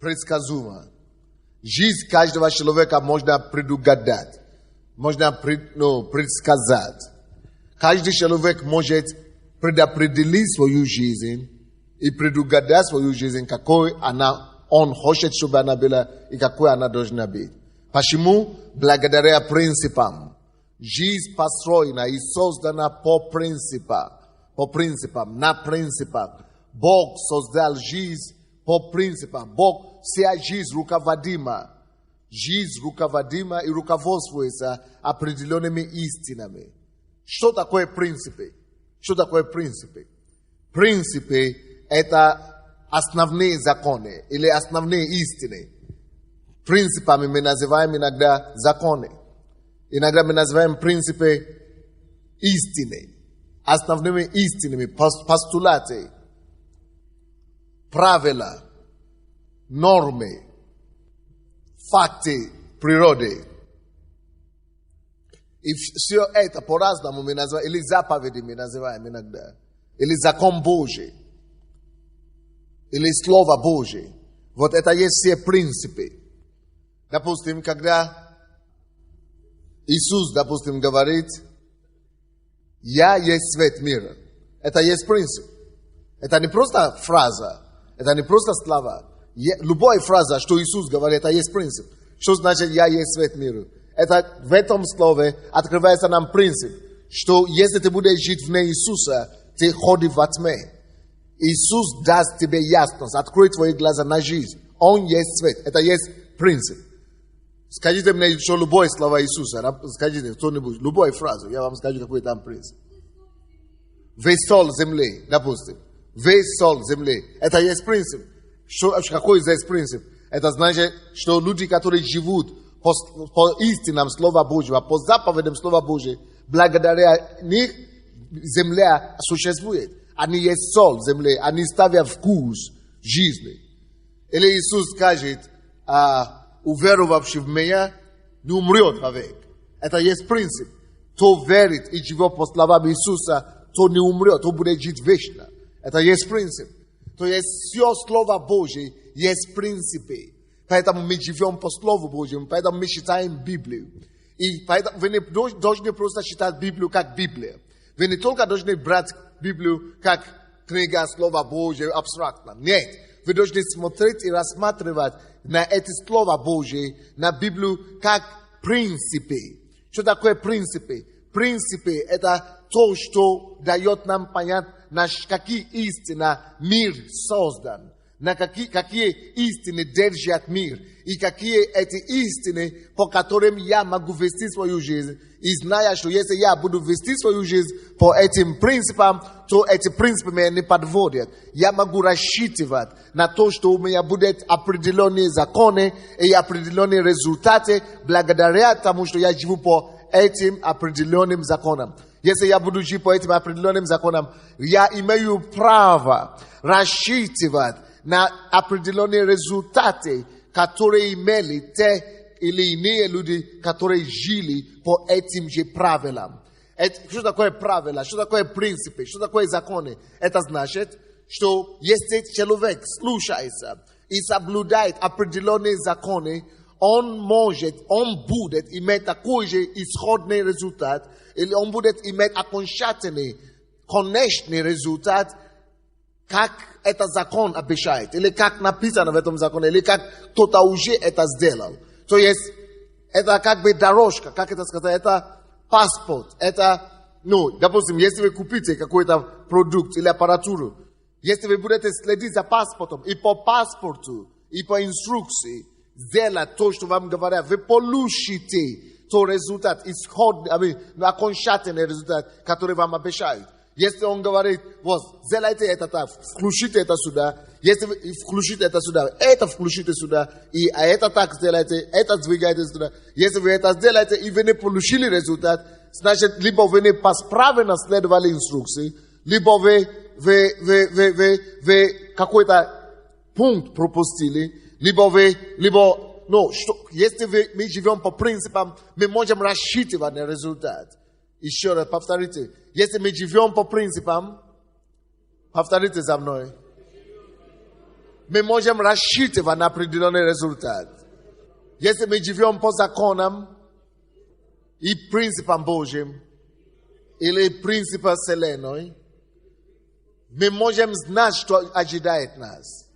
предсказуемо. Жизнь каждого человека можно предугадать. Можно предсказать. Каждый человек может предопределить свою жизнь и предугадать свою жизнь, какой он хочет, чтобы она была и какой она должна быть. Почему? Благодаря принципам. Жизнь построена и создана по принципам, на принципах. Бог создал жизнь по принципам. Бог, вся жизнь руководима. Жизнь руководима и руководствуется определенными истинами. Что такое принципы? Что такое принципы? Принципы – это основные законы или основные истины. Принципами мы называем иногда законы. Иногда мы называем принципы истины. Основными истинами, постулаты, правила, нормы, факты природы. И все это по-разному мы называем, или заповеди мы называем иногда, или закон Божий, или Слово Божие. Вот это есть все принципы. Допустим, когда Иисус, говорит, «Я есть свет мира». Это есть принцип. Это не просто фраза, это не просто слова. Любая фраза, что Иисус говорит, это есть принцип. Что значит «Я есть свет мира»? Это в этом слове открывается нам принцип, что если ты будешь жить вне Иисуса, ты ходишь во тьме. Иисус даст тебе ясность, откроет твои глаза на жизнь. Он есть свет. Это есть принцип. Скажите мне еще любое слово Иисуса. Скажите кто-нибудь, любую фразу. Я вам скажу, какой там принцип. Весь соль земли, допустим. Весь соль земли. Это есть принцип. Какой здесь принцип? Это значит, что люди, которые живут по истинам Слова Божьего, по заповедям Слова Божьего, благодаря них земля существует. Они есть соль земли, они ставят вкус жизни. Или Иисус скажет, уверовавший в меня не умрет вовек. Это есть принцип. Кто верит и живет по словам Иисуса, то не умрет, то будет жить вечно. Это есть принцип. То есть все Слово Божье есть принципы. Поэтому мы живем по Слову Божьему, поэтому мы читаем Библию. И поэтому вы не должны просто читать Библию как Библия. Вы не только должны брать Библию как книга Слова Божьего абстрактно. Нет. Вы должны смотреть и рассматривать на эти Слова Божьи, на Библию как принципы. Что такое принципы? Принципы – это то, что дает нам понять, на какие истины мир создан, на какие истины держат мир, и какие эти истины, по которым я могу вести свою жизнь, и зная, что если я буду вести свою жизнь по этим принципам, то эти принципы меня не подводят. Я могу рассчитывать на то, что у меня будут определенные законы и определенные результаты, благодаря тому, что я живу по этим определенным законам. Если я буду жить по этим определенным законам, я имею право рассчитывать на определенные результаты, которые имели те или иные люди, которые жили по этим же правилам. Что такое правила? Что такое принципы? Что такое законы? Это значит, что если человек слушается и соблюдает определенные законы, он будет иметь такой же исходный результат, или он будет иметь окончательный, конечный результат, как этот закон обещает, или как написано в этом законе, или как кто-то уже это сделал. То есть, это как бы дорожка, как это сказать, это паспорт, это, допустим, если вы купите какой-то продукт или аппаратуру, если вы будете следить за паспортом, и по паспорту, и по инструкции, сделать то, что вам говорят, вы получите тот результат, окончательный результат, который вам обещают. Если он говорит, сделайте это так, включите это сюда, если вы включите это сюда, это включите сюда, и это так сделайте, это двигайте сюда. Если вы это сделаете, и вы не получили результат, значит, либо вы не правильно следовали инструкции, либо вы какой-то пункт пропустили, если мы живем по принципам, мы можем рассчитывать на результат. Еще раз повторите. Если мы живем по принципам, повторите за мной. My możemy рассчитывать на определенный результат. Если мы живем по законам и принципам Божьим, или принципам Вселенной, мы можем знать, что ожидает нас.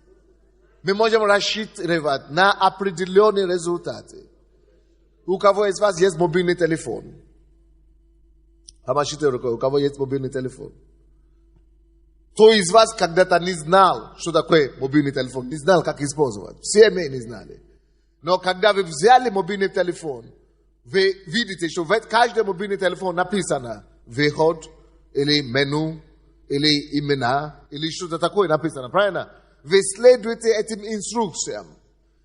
Мы можем рассчитывать на определенные результаты. У кого из вас есть мобильный телефон? Помашите рукой, у кого есть мобильный телефон? Кто из вас когда-то не знал, что такое мобильный телефон? Не знал, как использовать. Все мы не знали. Но когда вы взяли мобильный телефон, вы видите, что в каждый мобильный телефон написано выход, или меню, или имена, или что-то такое написано. Правильно? Вы следуете этим инструкциям.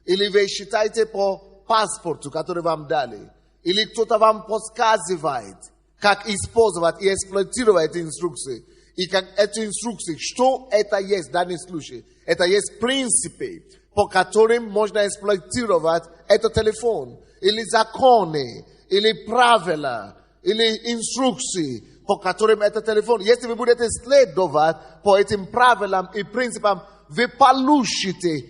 Или вы считаете по паспорту, который вам дали. Или кто-то вам подсказывает, как использовать и эксплуатировать эти инструкции. И как эти инструкции, что это есть в данном случае? Это есть принципы, по которым можно эксплуатировать этот телефон. Или законы, или правила, или инструкции, по которым этот телефон. Если вы будете следовать по этим правилам и принципам, вы получите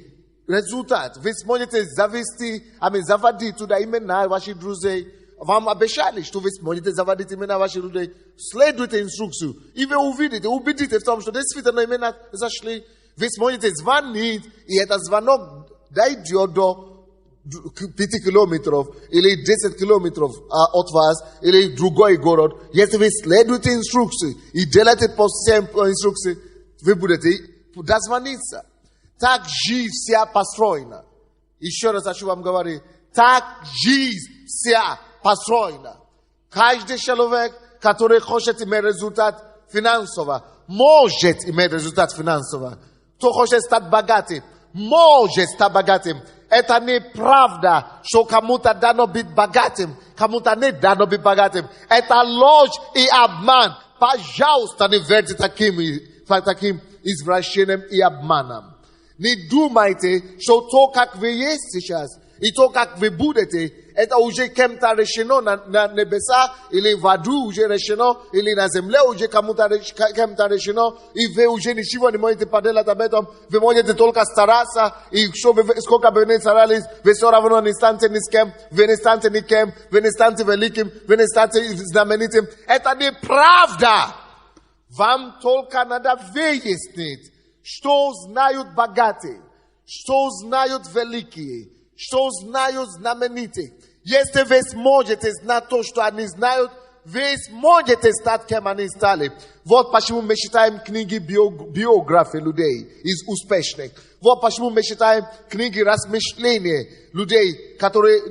результат. Вы сможете заводить туда имена ваших друзей. Вам обещали, что вы сможете заводить имена ваших людей. Следуйте инструкцию. И вы увидите, убедите в том, что действительно имена зашли. Вы сможете звонить, и этот звонок дойдет до 5 километров или 10 километров от вас, или другой город. Если вы следуете инструкции и делаете по всем инструкции, вы будете дозвониться. Так жизнь вся построена. Еще раз хочу вам говорить. Так жизнь вся построена. Каждый человек, который хочет иметь результат финансово, может иметь результат финансово. Кто хочет стать богатым, может стать богатым. Это неправда, что кому-то дано быть богатым, кому-то не дано быть богатым. Это ложь и обман. Пожалуйста, не верьте таким извращением и обманом. Не думайте, что то, как вы есть сейчас, и то, как вы будете, это уже кем-то решено на небеса, или в аду уже решено, или на земле уже кем-то решено, и вы уже ничего не можете поделать об этом. Вы можете только стараться, и сколько бы вы ни старались, вы все равно не станете ни с кем, вы не станете никем, вы не станете великим, вы не станете знаменитым. Это неправда. Вам только надо выяснить, что знают богатые, что знают великие, что знают знаменитые. Если вы сможете знать то, что они знают, вы сможете стать, кем они стали. Вот почему мы читаем книги биографии людей из успешных. Вот почему мы читаем книги размышления людей, которые,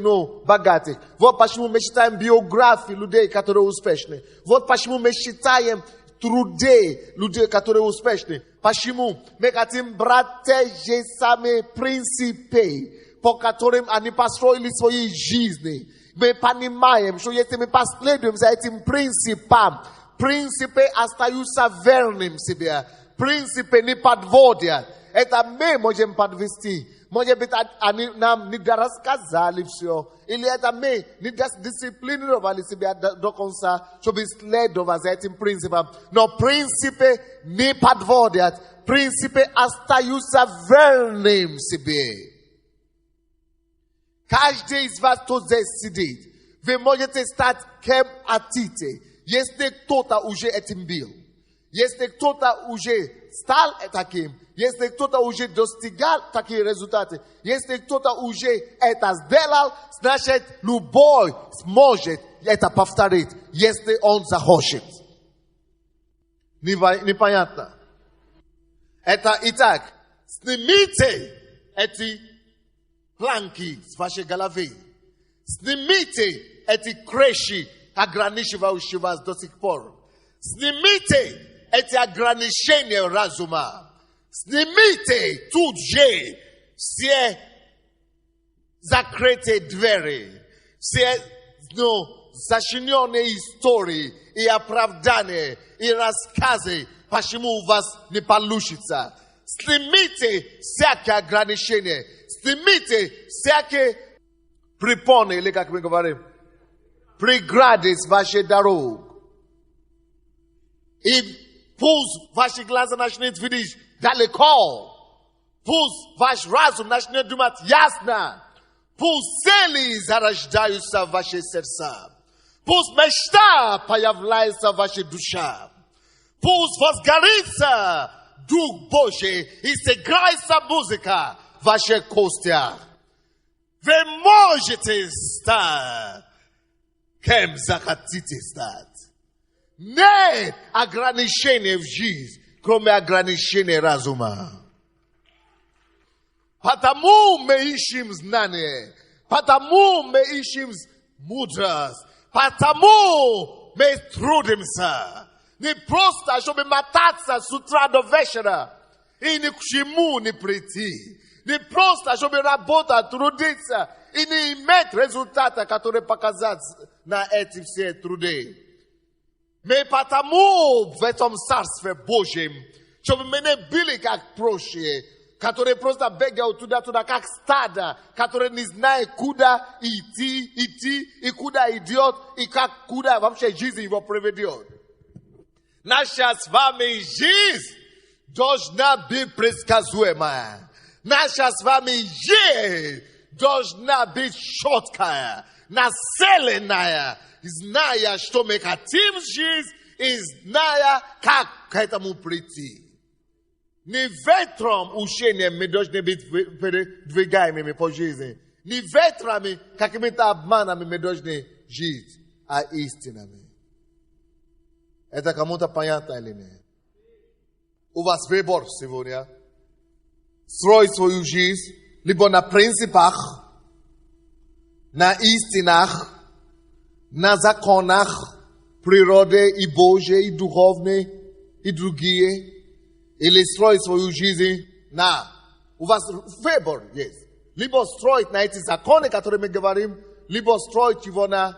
богатых. Вот почему мы читаем биографии людей, которые успешны. Вот почему мы читаем труды людей, которые успешны. Почему? Мы хотим брать те же самые принципы, по которым они построили свои жизни. Мы понимаем, что если мы последуем за этим принципам, принципы остаются верным себе. Принципы не подводят. Это мы можем подвести. Может быть, они нам не рассказали все. Или это мы не дисциплинировали себя до конца, чтобы следовать за этим принципом. Но принципы не подводят. Принципы остаются верным себе. Каждый из вас, кто здесь сидит, вы можете стать кем хотите, если кто-то уже этим был. Если кто-то уже стал таким, если кто-то уже достигал такие результаты, если кто-то уже это сделал, значит, любой сможет это повторить, если он захочет. Непонятно. Это итак, снимите эти планки с вашей головы. Снимите эти крыши, ограничивающие вас до сих пор. Снимите эти ограничения разума. Снимите тут же все закрытые двери, все сочиненные истории и оправдания, и рассказы, почему у вас не получится. Снимите всякие ограничения. Снимите всякие препоны, или как мы говорим, преграды с вашей дороги. И пусть ваши глаза начнут видеть далеко. Пусть ваш разум начнет думать ясно. Пусть цели зарождаются в ваши сердца. Пусть мечта появляется в вашей душе. Пусть возгорится Дух Божий и сыграется музыка в ваших костях. Вы можете стать, кем захотите стать. Нет ограничений в жизни, кроме ограничений разума. Потому мы ищем знание, потому мы ищем мудрость, потому мы трудимся. Не просто, чтобы мотаться с утра до вечера и ни к чему не прийти. Не просто, чтобы работать, трудиться и не иметь результата, который показать на эти все труды. Мы потому в этом Царстве Божьем, чтобы мы не были как прочие, которые просто бегают туда-туда, как стадо, которые не знают, куда идти, и куда идет, и куда вообще жизнь его приведет. Наша с вами жизнь должна быть предсказуемая. Наша с вами жизнь должна быть четкая, нацеленная, зная, что мы хотим жить, и зная, как к этому прийти. Не ветром учением мы должны быть передвигаемыми по жизни. Не ветрами, какими-то обманами мы должны жить, а истинами. Это кому-то понятно или нет? У вас выбор сегодня. Строить свою жизнь либо на принципах, на истинах, на законах природы и Божьей, и духовной, и другие. Или строить свою жизнь на... У вас выбор есть. Либо строить на эти законы, которые мы говорим, либо строить его на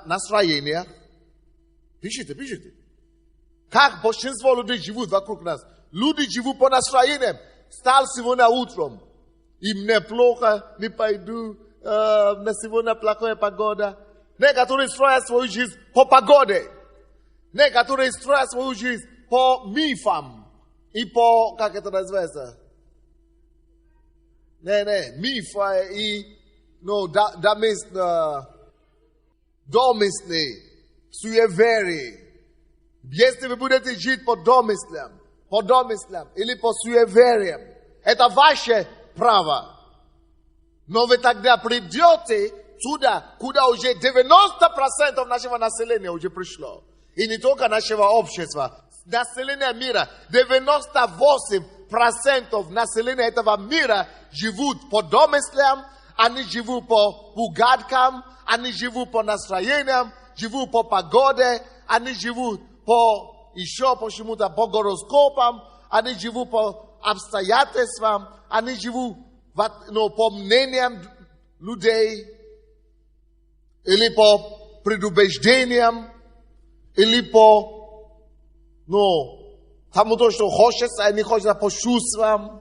настроениях. Пишите. Как большинство людей живут вокруг нас. Люди живут по настроениям. Встал сегодня утром. И мне плохо, не пойду. На сегодня плохая погода. Некоторые строят свою жизнь по погоде. Некоторые строят свою жизнь по мифам. И по, как это называется? Мифа и, домыслы, суеверия. Если вы будете жить по домыслам, или по суевериям, это ваше право. Но вы тогда придете туда, куда уже 90% нашего населения уже пришло. И не только нашего общества. Население мира, 98% населения этого мира живут по домыслам, они живут по угадкам, они живут по настроениям, живут по погоде, они живут по еще почему-то по гороскопам, они живут по обстоятельствам, они живут по мнениям людей, или по предубеждениям, или по тому, что хочется, а не хочется по чувствам.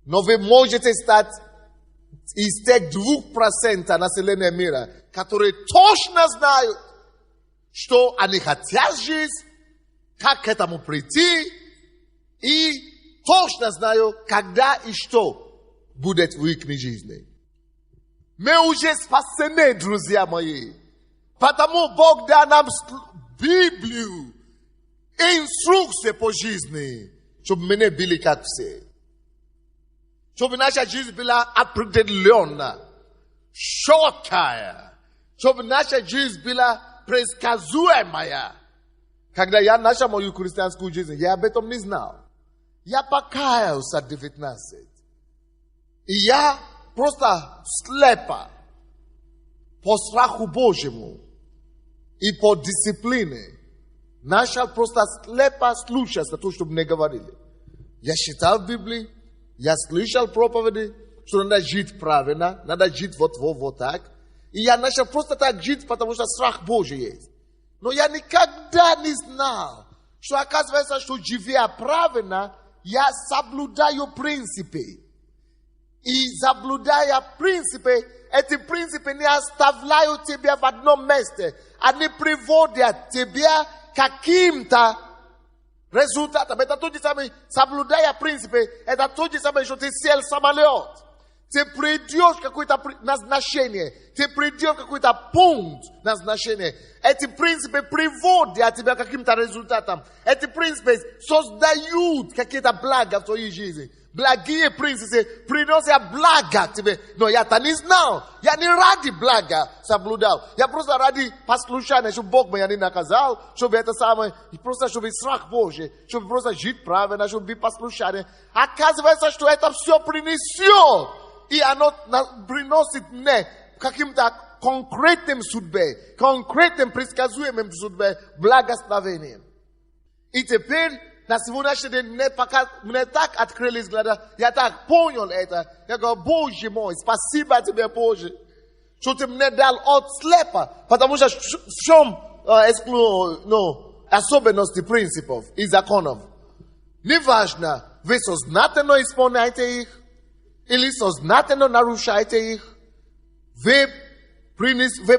Но вы можете стать из тех 2% населения мира, которые точно знают, что они хотят жить, как к этому прийти, и точно знают, когда и что будет в их жизни. Мы уже спасены, друзья мои. Потому Бог дал нам Библию, инструкции по жизни, чтобы мы не были как все. Чтобы наша жизнь была определенная, четкая. Чтобы наша жизнь была предсказуемая. Когда я начал мою христианскую жизнь, я об этом не знал. Я покаялся 19. И я просто слепо, по страху Божьему и по дисциплине, начал просто слепо слушать то, что мне говорили. Я читал Библию, я слышал проповеди, что надо жить правильно, надо жить вот так. И я начал просто так жить, потому что страх Божий есть. Но я никогда не знал, что оказывается, что живя правильно, я соблюдаю принципы. И соблюдая принципы, эти принципы не оставляют тебя в одном месте. Они приводят тебя к каким-то результатом. Это тот же самый, соблюдая принципы, это тот же самый, что ты сел в самолет. Ты придешь в какое-то назначение, ты придешь в какой-то пункт назначения. Эти принципы приводят тебя к каким-то результатам. Эти принципы создают какие-то блага в твоей жизни. Благие принципы приносят благо тебе. Но я-то не знал. Я не ради блага соблюдал. Я просто ради послушания, чтобы Бог меня не наказал, чтобы это самое, просто чтобы страх Божий, чтобы просто жить правильно, чтобы быть послушанием. Оказывается, что это все принесет. И оно приносит мне каким-то конкретным судьбе, конкретным предсказуемым судьбе благословением. И теперь на сегодняшний день мне так открылись глаза, я так понял это. Я говорю, Боже мой, спасибо тебе, Боже, что ты мне дал от слепа. Потому что в чем особенности принципов и законов? Неважно, вы сознательно исполняете их, или сознательно нарушаете их, вы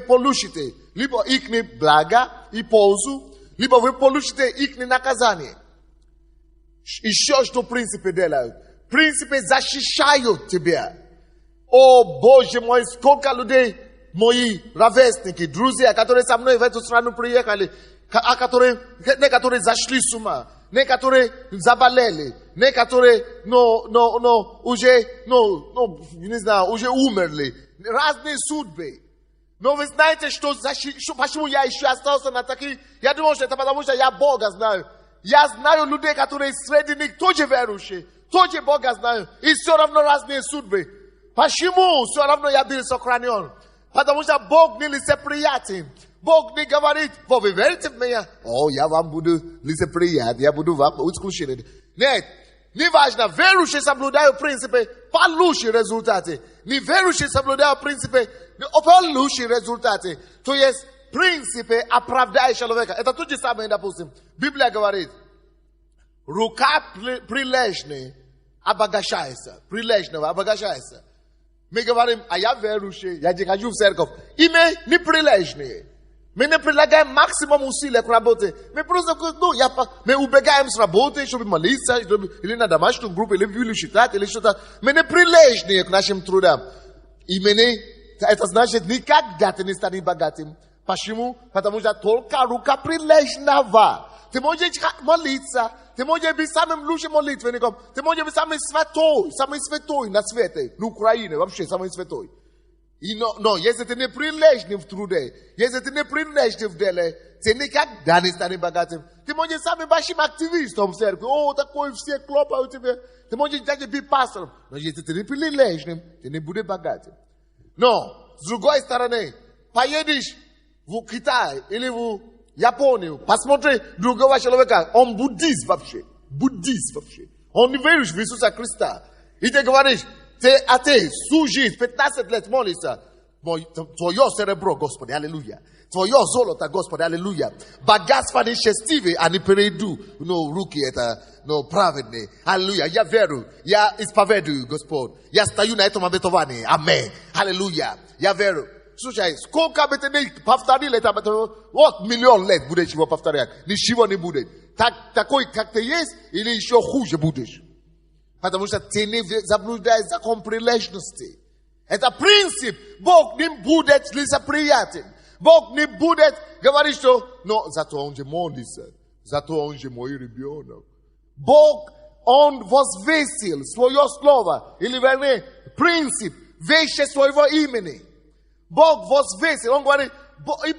получите либо их благо и пользу, либо вы получите их наказание. Еще что принципы делают? Принципы защищают тебя. О, Боже мой, сколько людей, мои ровесники, друзья, которые со мной в эту страну приехали, некоторые зашли с ума, некоторые заболели, некоторые, уже, не знаю, уже умерли. Разные судьбы. Но вы знаете, почему я еще остался на таких? Я думал, что это потому, что я Бога знаю. Я знаю людей, которые среди них тоже верующие, тоже Бога знаю. И все равно разные судьбы. Почему все равно я был сохранен? Потому что Бог не лицеприятен. Бог не говорит, вы верите в меня? О, я вам буду лицеприятен, я буду вам исключен. Нет, не важно, верующие соблюдают принципы, получат результаты. Неверующие соблюдают принципы, получат результаты. То есть, принципы оправдают человека. Это то же самое, допустим. Библия говорит, рука прилежная обогащается. Прилежного обогащается. Мы говорим, а я верующий, я не хожу в церковь. И мы не прилежные. Мы не прилагаем максимум усилий к работе. Мы просто, мы убегаем с работы, чтобы молиться, или на домашнюю группу, или Библию читать, или что-то. Мы не прилежные к нашим трудам. И это значит, никогда ты не станешь богатым. Почему? Потому что только рука прилежного. Ты можешь молиться, ты можешь быть самым лучшим молитвенником, ты можешь быть самый святой на свете, на Украине, вообще самый святой. Но если ты не прилежный в труде, если ты не прилежный в деле, ты никогда не станешь богатым. Ты можешь самым большим активистом в церкви, такой все хлопают тебе. Ты можешь даже быть пастором, но если ты не прилежным, ты не будешь богатым. Но, с другой стороны, поедешь в Китай или в Японию, посмотри другого человека, он буддист вообще. Он не верит в Иисуса Христа. И ты говоришь, ты всю жизнь, 15 лет молишься, твое серебро, Господи, аллилуйя. Твое золото, Господи, аллилуйя. Богатство нечестивые, они перейдут, руки это, праведные. Аллилуйя, я верю, я исповедую, Господь. Я стою на этом обетовании, аминь. Аллилуйя, я верю. Слушай, сколько бы ты ни повторил это, миллион лет будешь его повторять. Ничего не будет. Такой, как ты есть, или еще хуже будешь. Потому что ты не соблюдаешь закон прилежности. Это принцип. Бог не будет лицеприятен. Бог не будет говорить, что, зато он же молится. Зато он же мой ребенок. Бог, он возвесил свое слово, или вернее, принцип, вещи своего имени. Бог возвесил, он говорит,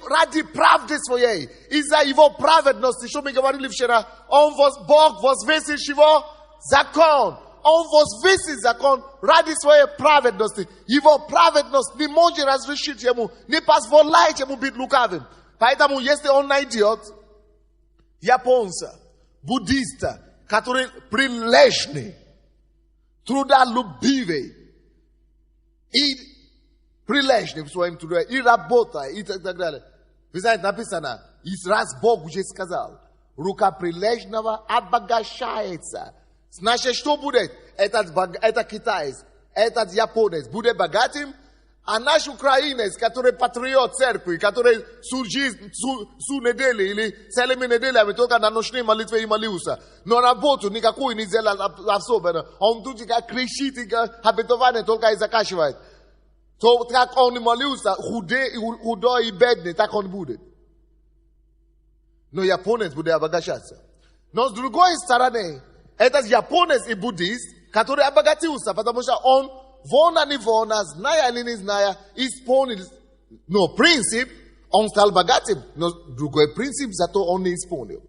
ради правды своей, из-за его праведности, что мы говорили вчера, Бог возвесил его закон. Он возвесил закон ради своей праведности. Его праведность не может разрешить ему, не позволяет ему быть лукавым. Поэтому, если он найдет японца, буддиста, который прилежный, трудолюбивый и прилежный в своем труде, и работает, и так далее. Вы знаете, написано, и раз Бог уже сказал, рука прилежного обогащается. Значит, что будет? Этот китаец, этот японец будет богатым, А наш украинец, который патриот церкви, который су недели или целыми неделями только на ночные молитвы и молился, но работу никакую не делал особенно, он тут кричит и обетование только и заканчивает. То как он молился, худой и бедный, так он будет. Но японец будет обогащаться. Но с другой стороны, этот японец и буддист, который обогатился, потому что он вона, зная или не зная, исполнил, но принцип, он стал богатым, но другой принцип, зато он не исполнил.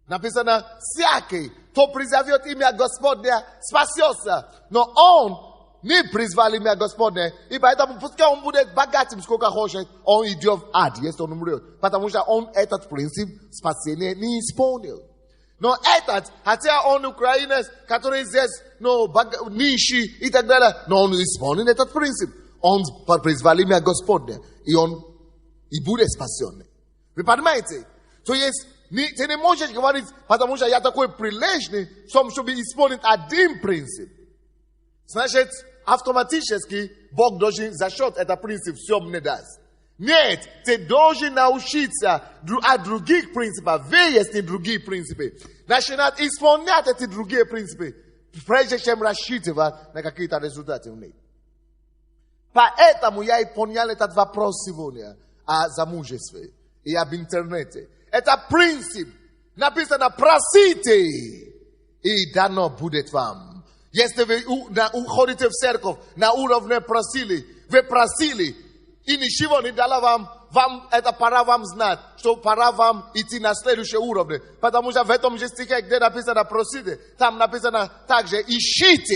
Написано, всякий, кто призовет имя Господня, спасется, но он не призвал имя Господне, и поэтому пускай он будет богатым, сколько хочет, он идет в ад, если он умрет, потому что он этот принцип спасения не исполнил. Но этот, хотя он украинец, который здесь, нищий и так далее, но он исполнил этот принцип. Он призвал имя Господне, и он и будет спасенный. Вы понимаете? То есть, ты не можешь говорить, потому что я такой прилежный, чтобы исполнить один принцип. Значит, автоматически Бог должен за счет этого принципа все мне даст. Нет, ты должен научиться от других принципов, выяснить другие принципы. Начинать исполнять эти другие принципы, прежде чем рассчитывать на какие-то результаты в них. Поэтому я и понял этот вопрос сегодня о замужестве и об интернете. Это принцип. Написано, просите, и дано будет вам. Если вы уходите в церковь, на уровне просили, вы просили, и ничего не дала вам это пора вам знать, что пора вам идти на следующий уровень. Потому что в этом же стихе, где написано просите, там написано также ищите.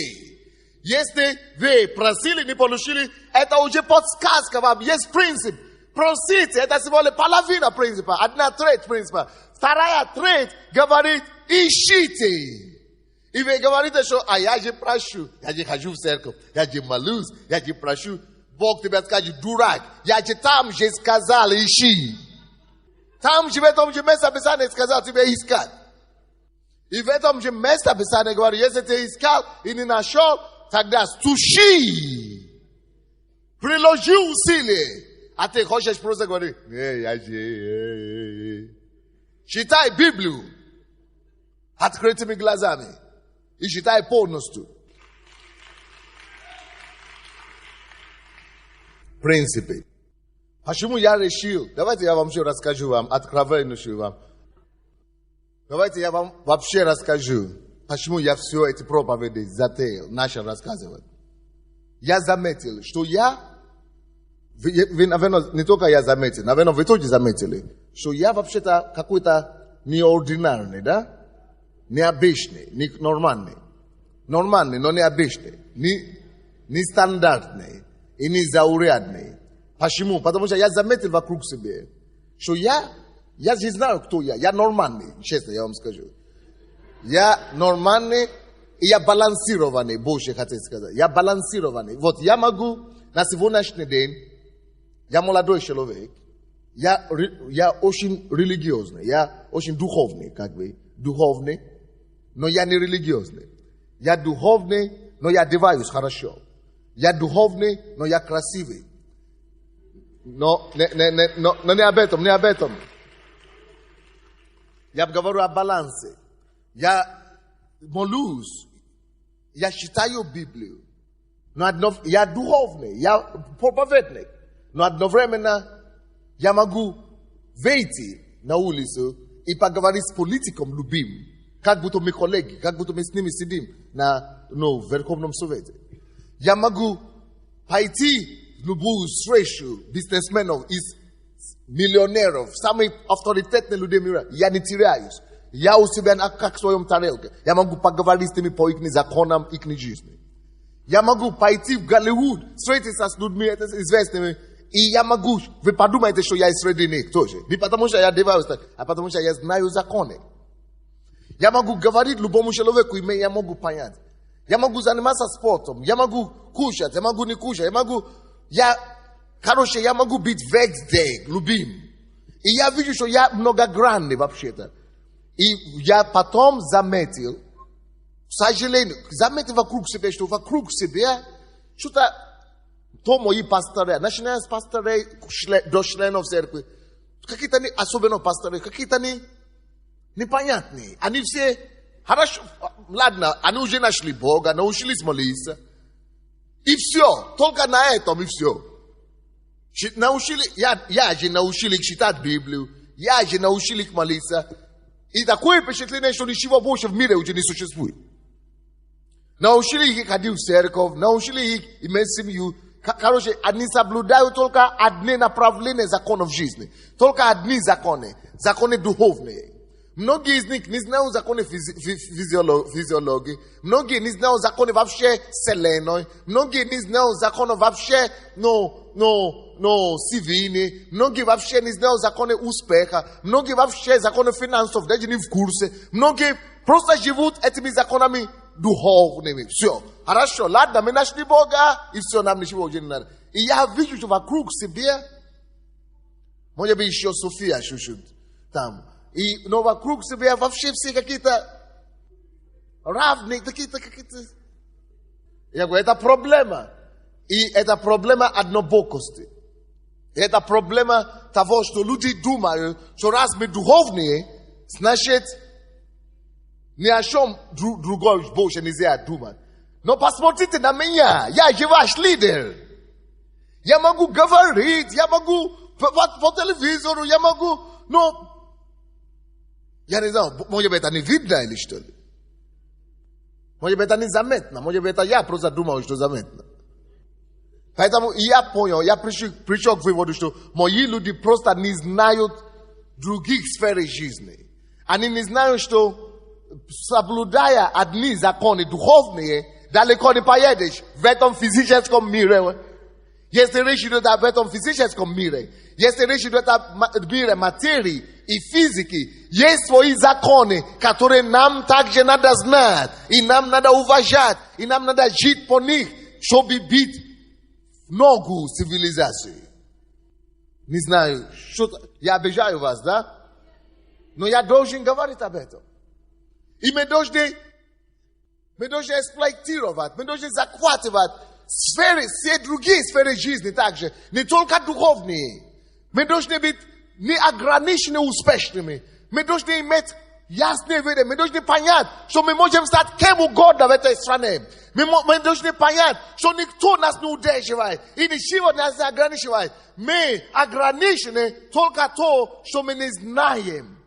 Если вы просили, не получили, это уже подсказка вам, есть принцип. Просите, это всего лишь половина принципа, 1/3 принципа. 2/3 говорит ищите. И вы говорите, что я же прошу, я же хожу в церковь, я же молюсь, я же прошу. Бог тебе скажет, дурак, я тебе там же сказал, ищи. Там же в этом же месте Писания сказал тебе искать. И в этом же месте Писания говорит, если ты искал и не нашел, тогда стучи. Приложи усилия. А ты хочешь просто говорить, я же. Читай Библию открытыми глазами. И читай полностью. Принципы. Почему я решил? Давайте я вам еще расскажу вам, откровеннейшую вам. Давайте я вам вообще расскажу, почему я все эти проповеди затеял, начал рассказывать. Я заметил, что вы, наверное, не только я заметил, наверное, вы тоже заметили, что я вообще-то какой-то неординарный, да? Необычный, не нормальный. Нормальный, но необычный. Не стандартный. И незаурядный. Почему? Потому что я заметил вокруг себя, что я же знаю, кто я. Я нормальный, честно, я вам скажу. Я нормальный, и я балансированный, больше хотел сказать. Я балансированный. Вот я могу на сегодняшний день, я молодой человек, я очень религиозный, я очень духовный, духовный, но я не религиозный. Я духовный, но я одеваюсь хорошо. Я духовный, но я красивый. Но не об этом. Я говорю о балансе. Я молюсь, я читаю Библию. Но я духовный, я проповедник. Но одновременно я могу выйти на улицу и поговорить с политиком любимым. Как будто мы коллеги, как будто мы с ними сидим в Верховном Совете. Я могу пойти в любую встречу бизнесменов из миллионеров, самых авторитетных людей мира. Я не теряюсь. Я у себя как в своем тарелке. Я могу поговорить с ними по их законам, их жизни. Я могу пойти в Голливуд, встретиться с людьми известными. И я могу, вы подумаете, что я среди них тоже. Не потому что я одеваюсь так, а потому что я знаю законы. Я могу говорить любому человеку, и я могу понять. Я могу заниматься спортом, я могу кушать, я могу не кушать, я могу быть везде любим. И я вижу, что я многогранный вообще-то. И я потом заметил, к сожалению, вокруг себя, что вокруг себя что-то to moi pastore, national pastore do členov cerkve. Какие-то они, особенно пасторы, какие-то они непонятные. Они все, хорошо, ладно, они уже нашли Бога, научились молиться. И все, только на этом и все. Научили, я же научил их читать Библию, я же научил их молиться. И такое впечатление, что ничего больше в мире уже не существует. Научили их ходить в церковь, научили их иметь семью. Короче, они соблюдают только одни направления законов жизни. Только одни законы. Законы духовные. Многие из них не знают законы физиологии. Многие не знают законы вообще Вселенной. Многие не знают законы вообще, цивильные. Многие вообще не знают законы успеха. Многие вообще законы финансов, даже не в курсе. Многие просто живут этими законами духовными. Все. Хорошо, ладно, мы нашли Бога, и все, нам ничего уже не надо. И я вижу, что вокруг себя, может быть, еще София чуть-чуть там. Но вокруг себя вообще все какие-то равные, какие-то. Я говорю, это проблема. И это проблема однобокости. Это проблема того, что люди думают, что раз мы духовные, значит, ни о чем другой больше нельзя думать. Но посмотрите на меня, я же ваш лидер. Я могу говорить, я могу по телевизору, я могу, но я не знаю, может быть, это не видно или что ли? Может быть, это не заметно, может быть, это я просто думаю, что заметно. Поэтому я понял, я пришел к выводу, что мои люди просто не знают других сфер жизни. Они не знают, что соблюдая одни законы духовные, далеко не поедешь в этом физическом мире. Если речь идет об этом физическом мире, если речь идет о мире материи и физики, есть свои законы, которые нам также надо знать, и нам надо уважать, и нам надо жить по них, чтобы быть в ногу цивилизации. Не знаю, что я обижаю вас, да? Но я должен говорить об этом. И мы должны эксплуатировать, мы должны захватывать сферы, все другие сферы жизни также, не только духовные. Мы должны быть неограниченно успешными. Мы должны иметь ясное видение, мы должны понять, что мы можем стать кем угодно в этой стране. Мы должны понять, что никто нас не удерживает, и ничего нас не ограничивает. Мы ограничены только то, что мы не знаем.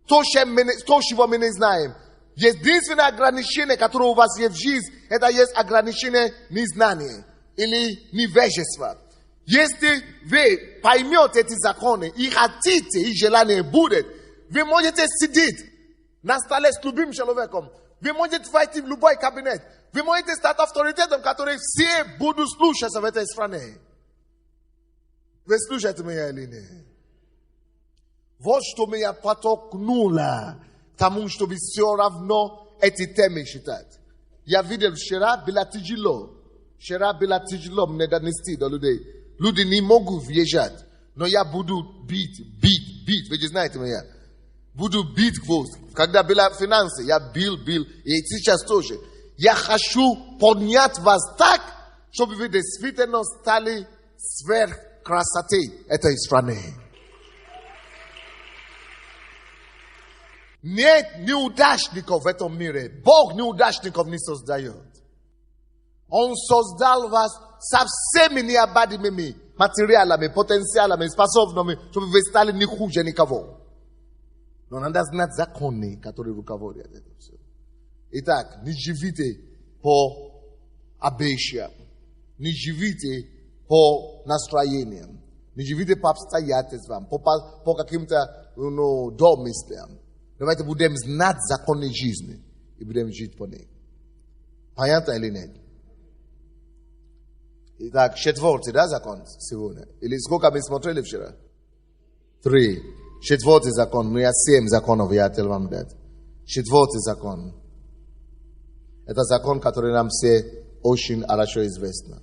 То, чего мы не знаем. Единственное ограничение, которое у вас есть в жизни, это есть ограничение незнания или невежества. Если вы поймете эти законы и хотите, и желание будет, вы можете сидеть на столе с любым человеком. Вы можете войти в любой кабинет. Вы можете стать авторитетом, который все будут слушаться в этой стране. Вы слушаете меня или нет? Вот что меня подтолкнуло к тому, чтобы все равно эти темы считать. Я видел вчера было тяжело. Вчера было тяжело мне донести до людей. Люди не могут въезжать. Но я буду бить. Вы же знаете меня. Буду бить гвоздь. Когда были финансы, я бил. И сейчас тоже. Я хочу поднять вас так, чтобы вы действительно стали сверх красоты этой страны. Нет неудачников в этом мире. Бог неудачников не создает. Он создал вас со всеми необходимыми материалами, потенциалами, способными, чтобы вы стали не хуже никого. Но надо знать законы, которые руководят это все. Итак, не живите по обещаниям, не живите по настроениям, не живите по обстоятельствам, по каким-то домыслам. Давайте будем знать законы жизни и будем жить по ним. Понятно или нет? Итак, четвертый, да, закон сегодня? Или сколько мы смотрели вчера? 3. Четвертый закон. Ну, я 7 законов я хотел вам дать. Четвертый закон. Это закон, который нам все очень хорошо известно.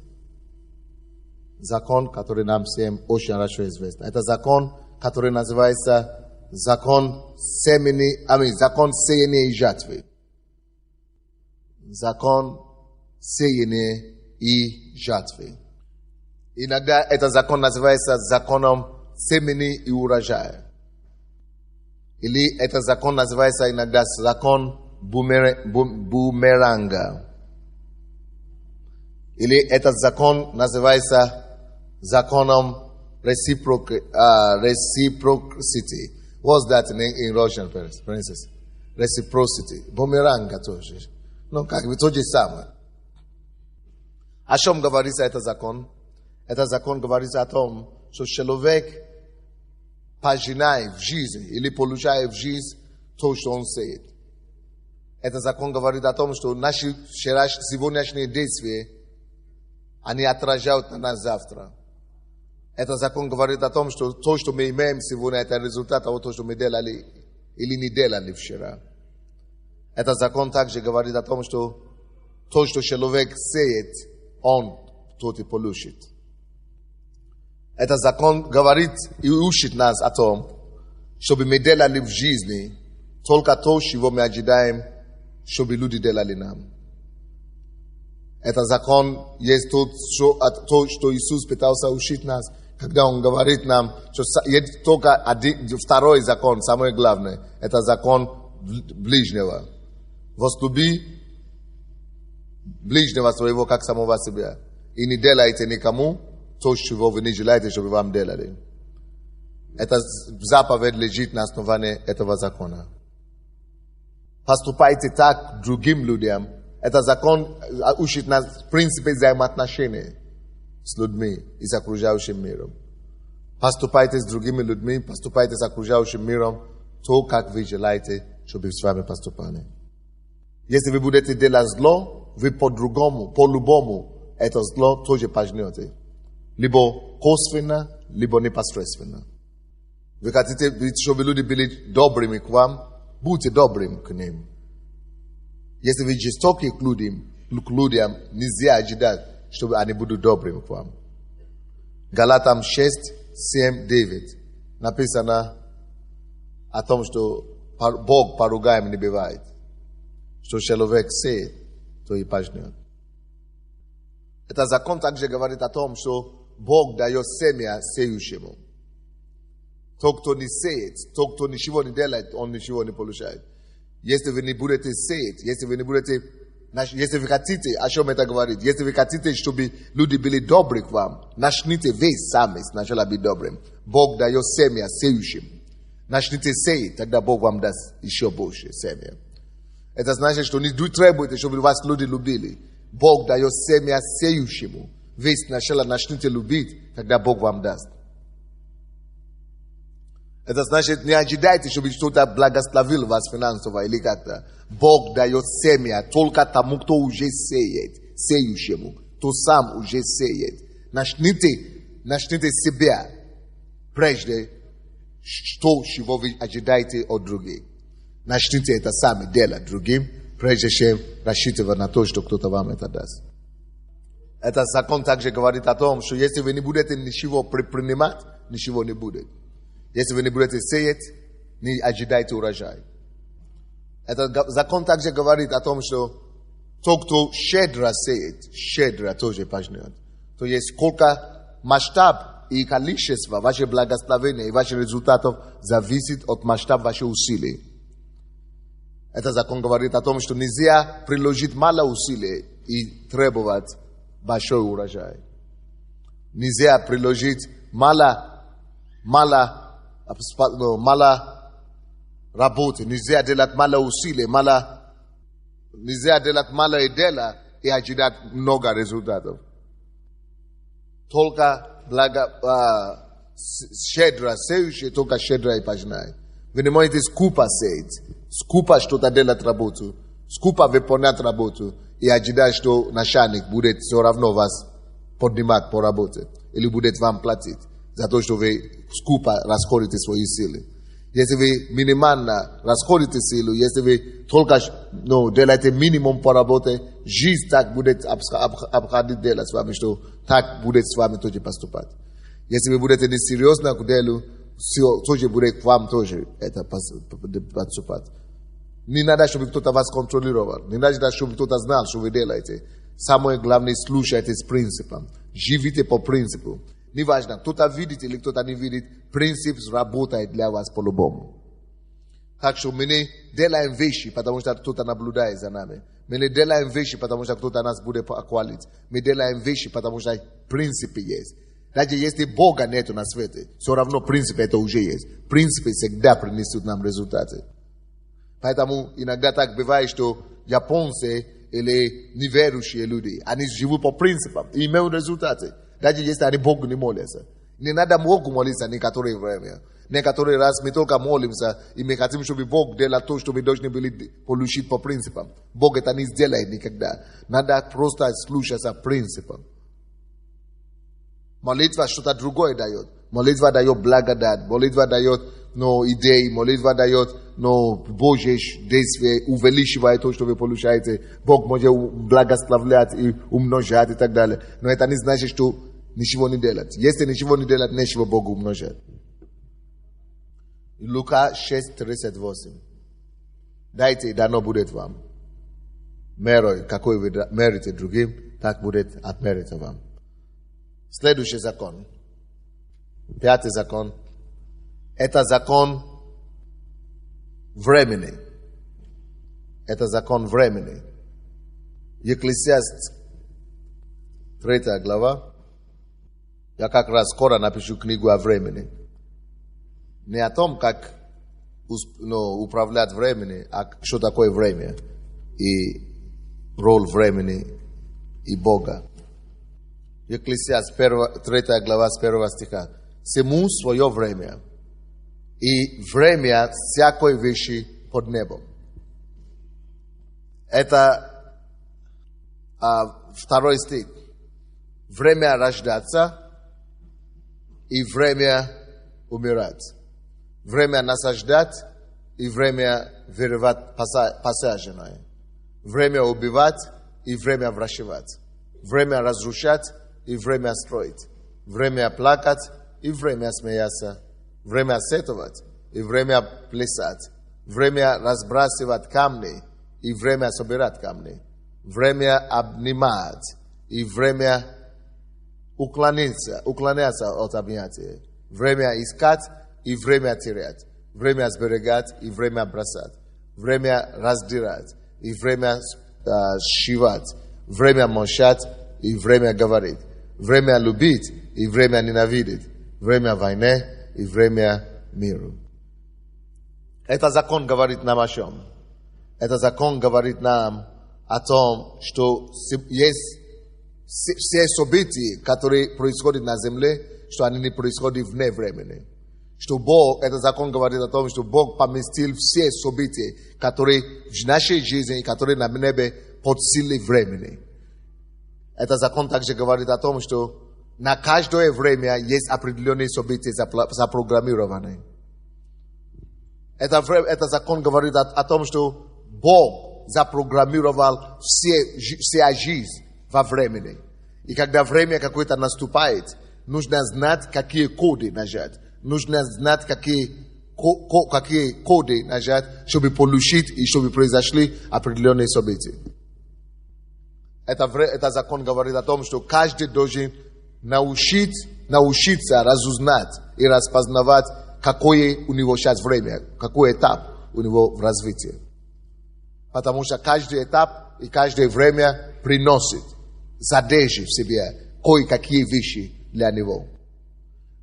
Закон, который нам всем очень хорошо известно. Это закон, который называется закон сеяния и жатвы. Закон сеяния и жатвы. Иногда этот закон называется законом семени и урожая. Или этот закон называется иногда закон бумеранга. Или этот закон называется законом reciprocity. What's that in Russian, princess? Reciprocity. Бумеранга тоже. Ну, как бы то же самое. О чем говорится этот закон? Этот закон говорится о том, что человек пожинает в жизни или получает в жизнь то, что он сеет. Этот закон говорит о том, что наши сегодняшние действия, они отражают на нас завтра. Этот закон говорит о том, что то, что мы имеем сегодня, это результат того, что мы делали или не делали вчера. Этот закон также говорит о том, что то, что человек сеет, он тот и получит. Этот закон говорит и учит нас о том, чтобы мы делали в жизни только то, чего мы ожидаем, чтобы люди делали нам. Этот закон есть то, что Иисус пытался учить нас, когда Он говорит нам, что есть только второй закон, самое главное, это закон ближнего. Возлюби ближнего своего, как самого себя. И не делайте никому то, чего вы не желаете, чтобы вам делали. Эта заповедь лежит на основании этого закона. Поступайте так другим людям. Это закон учит нас в принципе взаимоотношений с людьми и с окружающим миром. Поступайте с другими людьми, поступайте с окружающим миром то, как вы желаете, чтобы с вами поступали. Если вы будете делать зло, вы по-другому, по-любому это зло тоже пожнете. Либо косвенно, либо непосредственно. Вы хотите, чтобы люди были добрыми к вам, будьте добрым к ним. Если вы жестоки к людям, нельзя ожидать, чтобы они будут добрыми к вам. Галатам 6, 7, 9 написано о том, что Бог поругаем не бывает. Что человек сеет, то и пожнет. Этот закон также говорит о том, что Бог дает семя сеющему. Тот, кто не сеет, тот, кто ничего не делает, он ничего не получает. Если вы не будете сеять, если вы хотите, о чем это говорит, если вы хотите, чтобы люди были добры к вам, начните вы сами сначала быть добрым. Бог дает семя сеющим. Начните сеять, тогда Бог вам даст еще больше семя. Это значит, что не требуйте, чтобы вас люди любили. Бог дает семя сеющему. Вы сначала начните любить, тогда Бог вам даст. Это значит, не ожидайте, чтобы кто-то благословил вас финансово или как-то. Бог дает семя только тому, кто уже сеет, сеющему, кто сам уже сеет. Начните себя, прежде что, чего вы ожидаете от других. Начните это сами делать другим, прежде чем рассчитывать на то, что кто-то вам это даст. Этот закон также говорит о том, что если вы не будете ничего предпринимать, ничего не будет. Если вы не будете сеять, не ожидайте урожай. Этот закон также говорит о том, что тот, кто щедро сеет, щедро тоже пожнет. То есть сколько масштаб и количество ваших благословений и ваших результатов зависит от масштаба ваших усилий. Этот закон говорит о том, что нельзя приложить мало усилий и требовать большой урожай. Нельзя приложить мало работы, нельзя делать мало усилий, нельзя делать мало дела и ожидать много результатов. Только щедро сеющий, только щедро и пожинает. Вы не можете скупо сеять, скупо что-то делать работу, скупо выполнять работу и ожидать, что начальник будет все равно вас поднимать по работе или будет вам платить за то, что вы скупо расходите свои силы. Если вы минимально расходите силу, если вы только делаете минимум по работе, жизнь так будет обходить делать с вами, что так будет с вами тоже поступать. Если вы будете несерьезно к делу, тоже будет к вам тоже это поступать. Не надо, чтобы кто-то вас контролировал. Не надо, чтобы кто-то знал, что вы делаете. Самое главное, слушайте с принципом. Живите по принципу. Неважно, кто-то видит или кто-то не видит, принцип работает для вас по-любому. Так что мы не делаем вещи, потому что кто-то наблюдает за нами. Мы не делаем вещи, потому что кто-то нас будет похвалить. Мы делаем вещи, потому что принципы есть. Даже если Бога нету на свете, все равно принципы это уже есть. Принципы всегда принесут нам результаты. Поэтому иногда так бывает, что японцы или неверующие люди, они живут по принципам и имеют результаты. Даже если они Богу не молятся. Не надо Богу молиться некоторое время. Некоторый раз мы только молимся, и мы хотим, чтобы Бог делал то, что мы должны были получить по принципам. Бог это не сделает никогда. Надо просто слушаться принципам. Молитва что-то другое дает. Молитва дает благодать, молитва дает идеи, молитва дает Божье действие, увеличивает то, что вы получаете. Бог может благословлять и умножать и так далее. Но это не значит, что ничего не делать. Если ничего не делать, нечего Богу умножать. Лука 6:38. Дайте, и дано будет вам. Мерой, какой вы мерите другим, так будет отмерено вам. Следующий закон. 5-й закон. Это закон времени. Это закон времени. Екклесиаст 3 глава. Я как раз скоро напишу книгу о времени. Не о том, как управлять временем, а что такое время. И роль времени и Бога. Екклесиаст 3 глава с 1 стиха. Всему свое время. И время всякой вещи под небом. Это 2 стих. Время рождаться и время умирать. Время насаждать и время вырывать посаженное. Время убивать и время вращивать. Время разрушать и время строить. Время плакать и время смеяться. Время сетовать и время плясать. Время разбрасывать камни и время собирать камни. Время обнимать и время уклоняться от объятия. Время искать и время терять. Время сберегать и время бросать. Время раздирать и время сшивать. Время молчать и время говорить. Время любить и время ненавидеть. Время войны и время миру. Это закон говорит нам о чем? Это закон говорит нам о том, что есть все события, которые происходят на земле, что они не происходят вне времени. Что Бог, этот закон говорит о том, что Бог поместил все события, которые в нашей жизни, которые на небе под силой времени. Этот закон также говорит о том, что на каждое время есть определенные события запрограммированные. Это закон говорит о том, что Бог запрограммировал вся жизнь во времени. И когда время какое-то наступает, нужно знать, какие коды нажать. Нужно знать, какие коды нажать, чтобы получить и чтобы произошли определенные события. Это закон говорит о том, что каждый должен научиться разузнать и распознавать, какое у него сейчас время, какой этап у него в развитии. Потому что каждый этап и каждое время приносит, содержит в себе кое-какие вещи для него.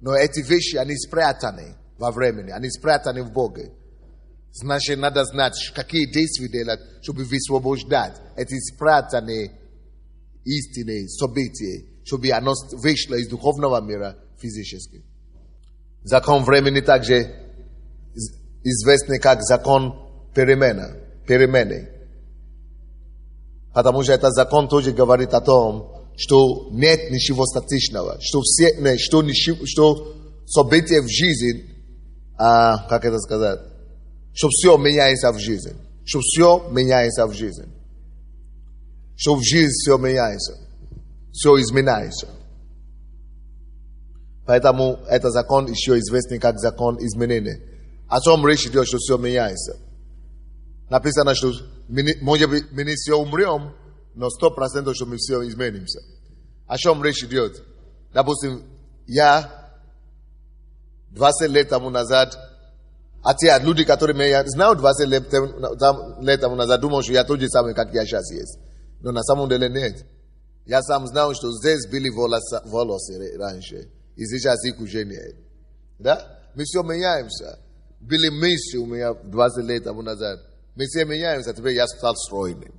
Но эти вещи, они спрятаны во времени, они спрятаны в Боге. Значит, надо знать, какие действия делать, чтобы высвобождать эти спрятанные истинные события, чтобы оно вышло из духовного мира физически. Закон времени также известный как закон перемены. Потому что этот закон тоже говорит о том, что нет ничего статичного, что события в жизни, как это сказать, что все меняется в жизни, что все меняется в жизни, что в жизни все меняется, все изменяется. Поэтому этот закон еще известный как закон изменения. О чем речь идет, что все меняется? Написано, что может быть, мы не все умрем, но 100%, что мы все изменимся. Ашом речь идет. Допустим, я 20 лет тому назад, а те люди, которые меня знают 20 лет тому назад, думают, что я тот же самый, как я сейчас есть. Но на самом деле нет. Я сам знал, что здесь были волосы раньше, и сейчас их уже нет. Да? Мы все меняемся. Были мысли у меня 20 лет тому назад. Мы все меняемся, теперь я стал стройным.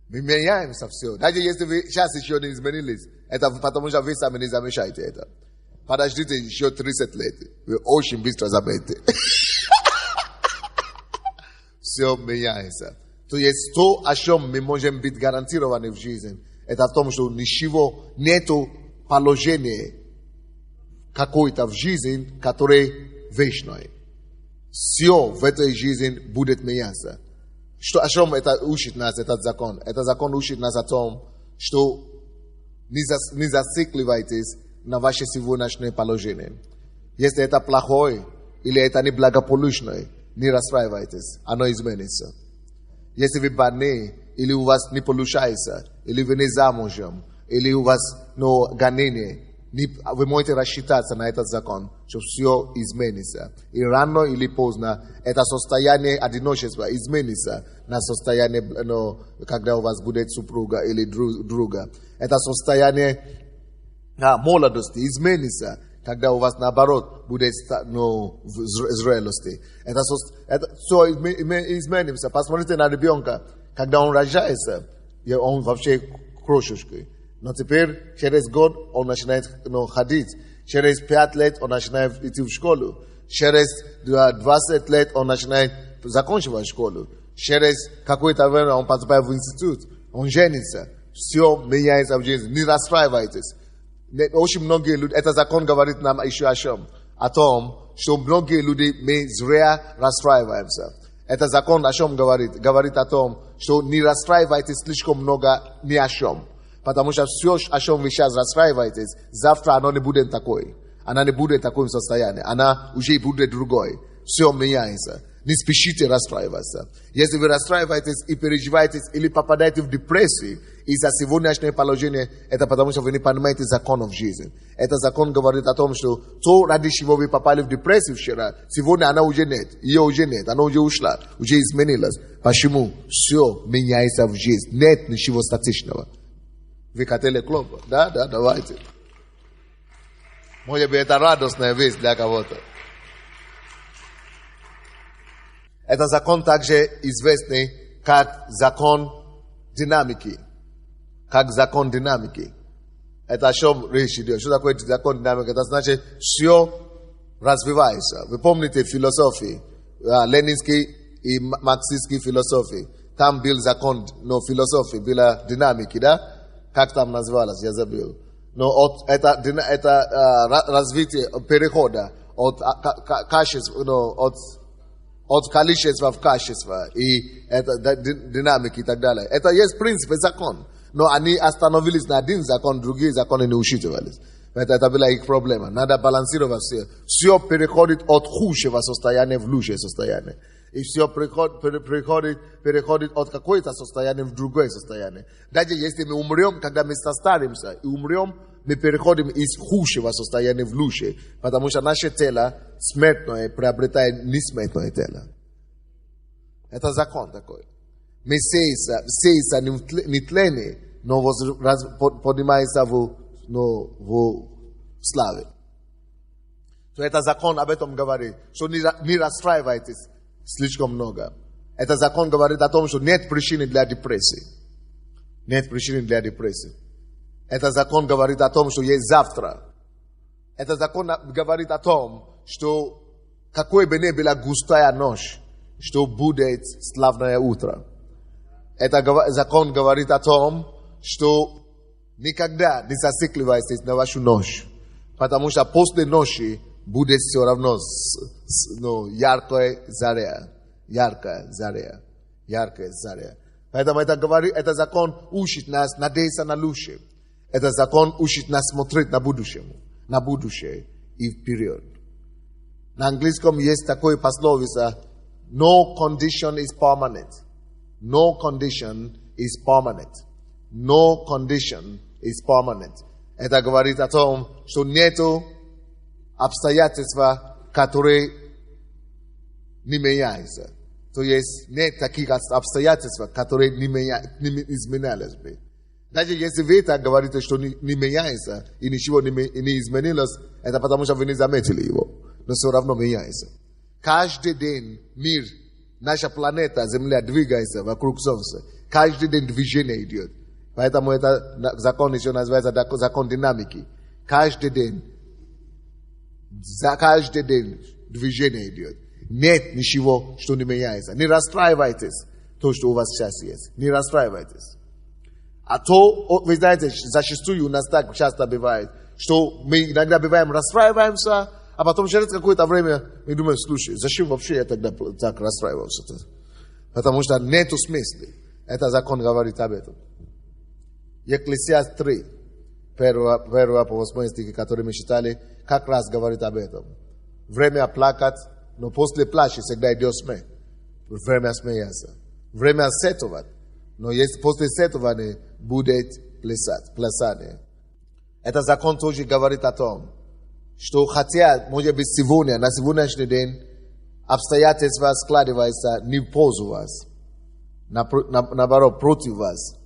Мы меняемся все. Даже если вы сейчас еще не изменились, это потому что вы сами не замечаете это. Подождите еще 30 лет. Вы очень быстро заметите. Все меняется. То есть то, о чем мы можем быть гарантированы в жизни, это в том, что ничего нету положения какой-то в жизни, которое вечное. Все в этой жизни будет меняться. Что, о чем это учит нас, этот закон? Этот закон учит нас о том, что не зацикливайтесь на ваше сегодняшнее положение. Если это плохое или это неблагополучное, не расстраивайтесь, оно изменится. Если вы больны, или у вас не получается, или вы не замужем, или у вас гонение, вы можете рассчитаться на этот закон, что все изменится. И рано или поздно это состояние одиночества изменится на состояние, когда у вас будет супруга или друга. Это состояние молодости изменится, когда у вас наоборот будет зрелости. Это все изменится. Посмотрите на ребенка, когда он рождается, он вообще крошечкой. Но теперь, через год, он начинает ходить. Через 5 лет он начинает идти в школу. Через 20 лет он начинает заканчивать школу. Через какое-то время он поступает в институт. Он женится. Все меняется в жизни. Не расстраивайтесь. Очень многие люди, это закон говорит нам еще о чем? О том, что многие люди, мы зря расстраиваемся. Это закон о чем говорит? Говорит о том, что не расстраивайтесь слишком много ни о чем. Потому что все, о чем вы сейчас расстраиваетесь, завтра оно не будет такое. Она не будет в таком состоянии. Она уже будет другой. Все меняется. Не спешите расстраиваться. Если вы расстраиваетесь и переживаете, или попадаете в депрессию из-за сегодняшнего положения, это потому что вы не понимаете законов жизни. Этот закон говорит о том, что то, ради чего вы попали в депрессию вчера, сегодня она уже нет. Ее уже нет. Она уже ушла. Уже изменилась. Почему? Все меняется в жизни. Нет ничего статичного. Вы хотели клоп? Да, давайте. Может быть, это радостная вещь для кого-то. Это закон также известный как закон динамики. Как закон динамики. Это о чем речь идет? Что такое закон динамики? Это значит, все развивается. Вы помните философии, ленинский и марксистский философии. Там был закон, философии, была динамики, да? Как там называлось, я забыл. Но это развитие перехода от качества, от количества в качество, и это динамики и так далее. Это есть принцип, закон. Но они остановились на один закон, другие законы не учитывались. Это была их проблема. Надо балансировать все. Все переходит от худшего состояния в лучшее состояние. И все переходит от какое-то состояния в другое состояние. Даже если мы умрем, когда мы состаримся и умрем, мы переходим из худшего состояния в лучшее. Потому что наше тело смертное приобретает несмертное тело. Это закон такой. Мы сеется не тление, но поднимается в славе. То это закон об этом говорит. Что не расстраивайтесь слишком много. Это закон говорит о том, что нет причины для депрессии. Нет причины для депрессии. Это закон говорит о том, что есть завтра. Это закон говорит о том, что какой бы ни была густая ночь, что будет славное утро. Это закон говорит о том, что никогда не зацикливайтесь на вашу ночь. Потому что после ночи будет все равно яркая заря. Яркая заря. Яркая заря. Поэтому это закон учит нас надеяться на лучшее. Это закон учит нас смотреть на будущее и вперед. На английском есть такое пословица: no condition is permanent. No condition is permanent. No condition is permanent. Это говорит о том, что нету обстоятельства, которые не меняются. То есть нет таких обстоятельств, которые не изменялись бы. Даже если вы так говорите, что не меняется и ничего не изменилось, это потому что вы не заметили его. Но все равно меняется. Каждый день мир, наша планета, Земля двигается вокруг Солнца. Каждый день движение идет. Поэтому это закон еще называется закон динамики. Каждый день движение идет. Нет ничего, что не меняется. Не расстраивайтесь то, что у вас сейчас есть. Не расстраивайтесь. А то, вы знаете, зачастую у нас так часто бывает, что мы иногда бываем расстраиваемся, а потом через какое-то время мы думаем, слушай, зачем вообще я тогда так расстраивался-то? Потому что нету смысла. Это закон говорит об этом. Екклесиаст 3, 1 по 8 стихи, которые мы читали, как раз говорит об этом. Время плакать, но после плача всегда идет смех. Время смеяться. Время сетовать, но если после сетования будет плясание. Это закон тоже говорит о том, что хотя, может быть, сегодня, на сегодняшний день, обстоятельства складываются не в пользу вас, наоборот, против вас.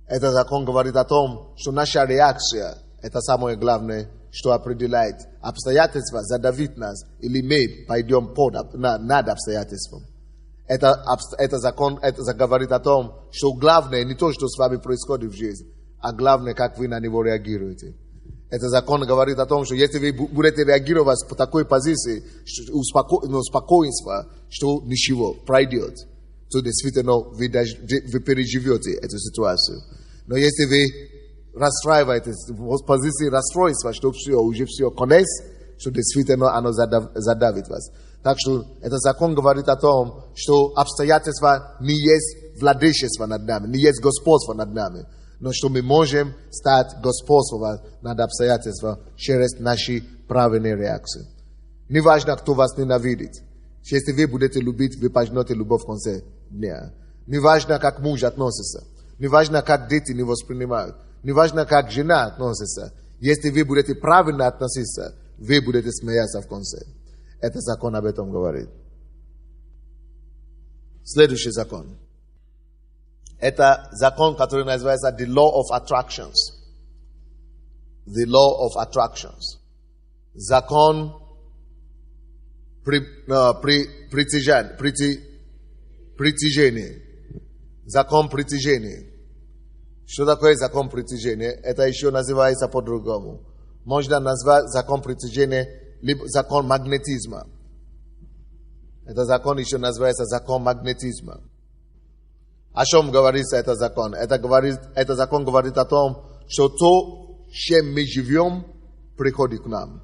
Этот закон говорит о том, что наша реакция – это самое главное, что определяет обстоятельства, задавит нас, или мы пойдем над обстоятельством. Это закон говорит о том, что главное не то, что с вами происходит в жизни, а главное, как вы на него реагируете. Этот закон говорит о том, что если вы будете реагировать по такой позиции, спокойствие, что ничего пройдет, то действительно вы переживете эту ситуацию. Но если вы расстраиваетесь в позиции расстройства, что уже все конец, что действительно оно задавит вас. Так что этот закон говорит о том, что обстоятельства не есть владычество над нами, не есть господство над нами, но что мы можем стать господствовать над обстоятельствами через наши правильные реакции. Неважно, кто вас ненавидит. Если вы будете любить, вы пожнете любовь в конце дня. Неважно, как муж относится. Неважно, как дети не воспринимают. Неважно, как жена относится. Если вы будете правильно относиться, вы будете смеяться в конце. Это закон об этом говорит. Следующий закон. Это закон, который называется The Law of Attractions. The Law of Attractions. Закон притяжения. Закон притяжения. Что такое закон притяжения? Это еще называется по-другому. Можно назвать закон притяжения либо закон магнетизма. Это закон еще называется закон магнетизма. О чем говорится этот закон? Это закон говорит о том, что то, чем мы живем, приходит к нам.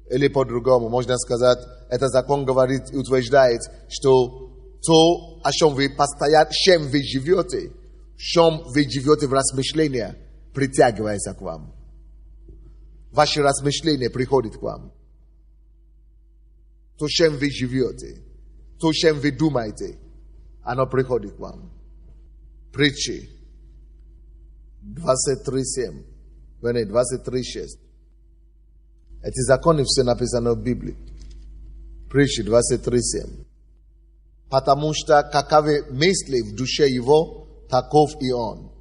Или по-другому, можно сказать, этот закон говорит и утверждает, что то, о чем вы постоянно, чем вы живете в размышлениях, притягивается к вам. Ваши размышления приходят к вам. То, чем вы живете, то, чем вы думаете, оно приходит к вам. Притчи 23:7, 23:6. Эти законы все написаны в Библии. Притчи 23:7. Потому что каковы мысли в душе его, таков и он.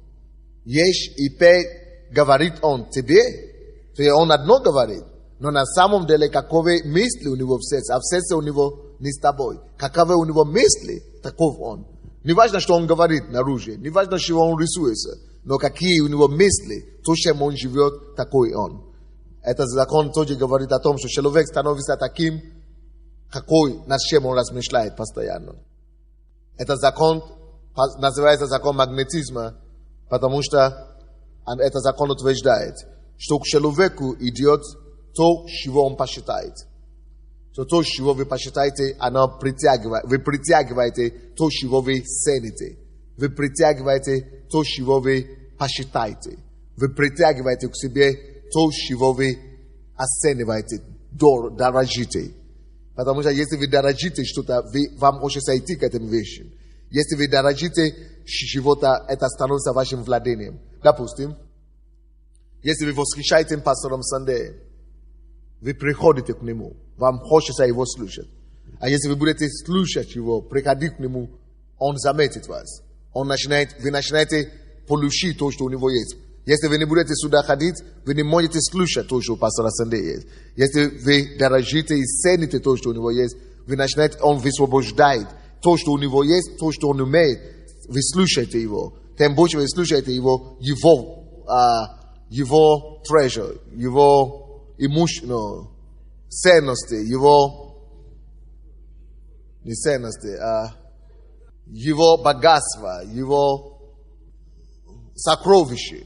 Ешь и пей, говорит он тебе, то он одно говорит. Но на самом деле, каковы мысли у него в сердце, а в сердце у него не с тобой. Каковы у него мысли, таков он. Не важно, что он говорит наружу, не важно, что он рисуется, но какие у него мысли, то, чем он живет, такой он. Этот закон тоже говорит о том, что человек становится таким, какой, над чем он размышляет постоянно. Этот закон называется закон магнетизма, потому что этот закон утверждает, что к человеку идет то, чего он посчитает. Что то, чего вы посчитаете, оно притягивает. Вы притягиваете то, чего вы цените. Вы притягиваете то, чего вы посчитаете. Вы притягиваете к себе то, чего вы оцениваете, дорожите. Потому что если вы дорожите что-то, вам хочется идти к этим вещам. Если вы дорожите живота это становится вашим владением. Допустим, если вы восхищаете пастором Сандеем, вы приходите к нему, вам хочется его слушать. А если вы будете слушать его, приходить к нему, он заметит вас. Вы начинаете получить то, что у него есть. Если вы не будете сюда ходить, вы не можете слушать то, что у пастора Сандея есть. Если вы дорожите и цените то, что у него есть, вы начинаете, он высвобождает то, что у него есть, то, что он умеет. Вы слушаете его. Тем больше вы слушаете его treasure, его имущество, ценности, не ценности, его богатство, его сокровище.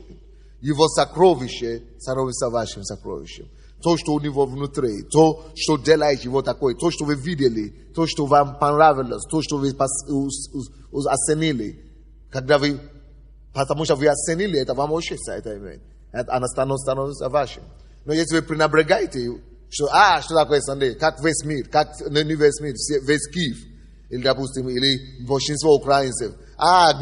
Его сокровище становится вашим сокровищем. То, что у него внутри, то, что делает его такой, то, что вы видели, то, что вам понравилось, то, что вы оценили. Когда вы, потому что вы оценили это, вам хочется это иметь. Оно становится вашим. Но если вы пренебрегаете, что такое Сандей, как весь мир, как не весь мир, весь Киев, или, допустим, или большинство украинцев,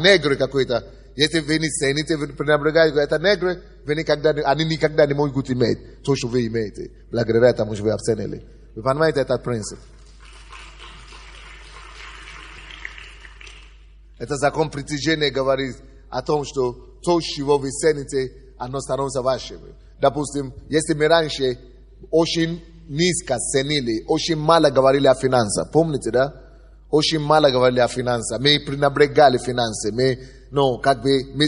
негры какой-то. Если вы не цените, вы пренебрегаете, это негры, они никогда не могут иметь то, что вы имеете. Благодаря тому, что вы оценили. Вы понимаете этот принцип? Это закон притяжения говорит о том, что то, чего вы цените, оно становится вашим. Допустим, если мы раньше очень низко ценили, очень мало говорили о финансах, помните, да? Очень мало говорили о финансах. Мы пренебрегали финансы. Мы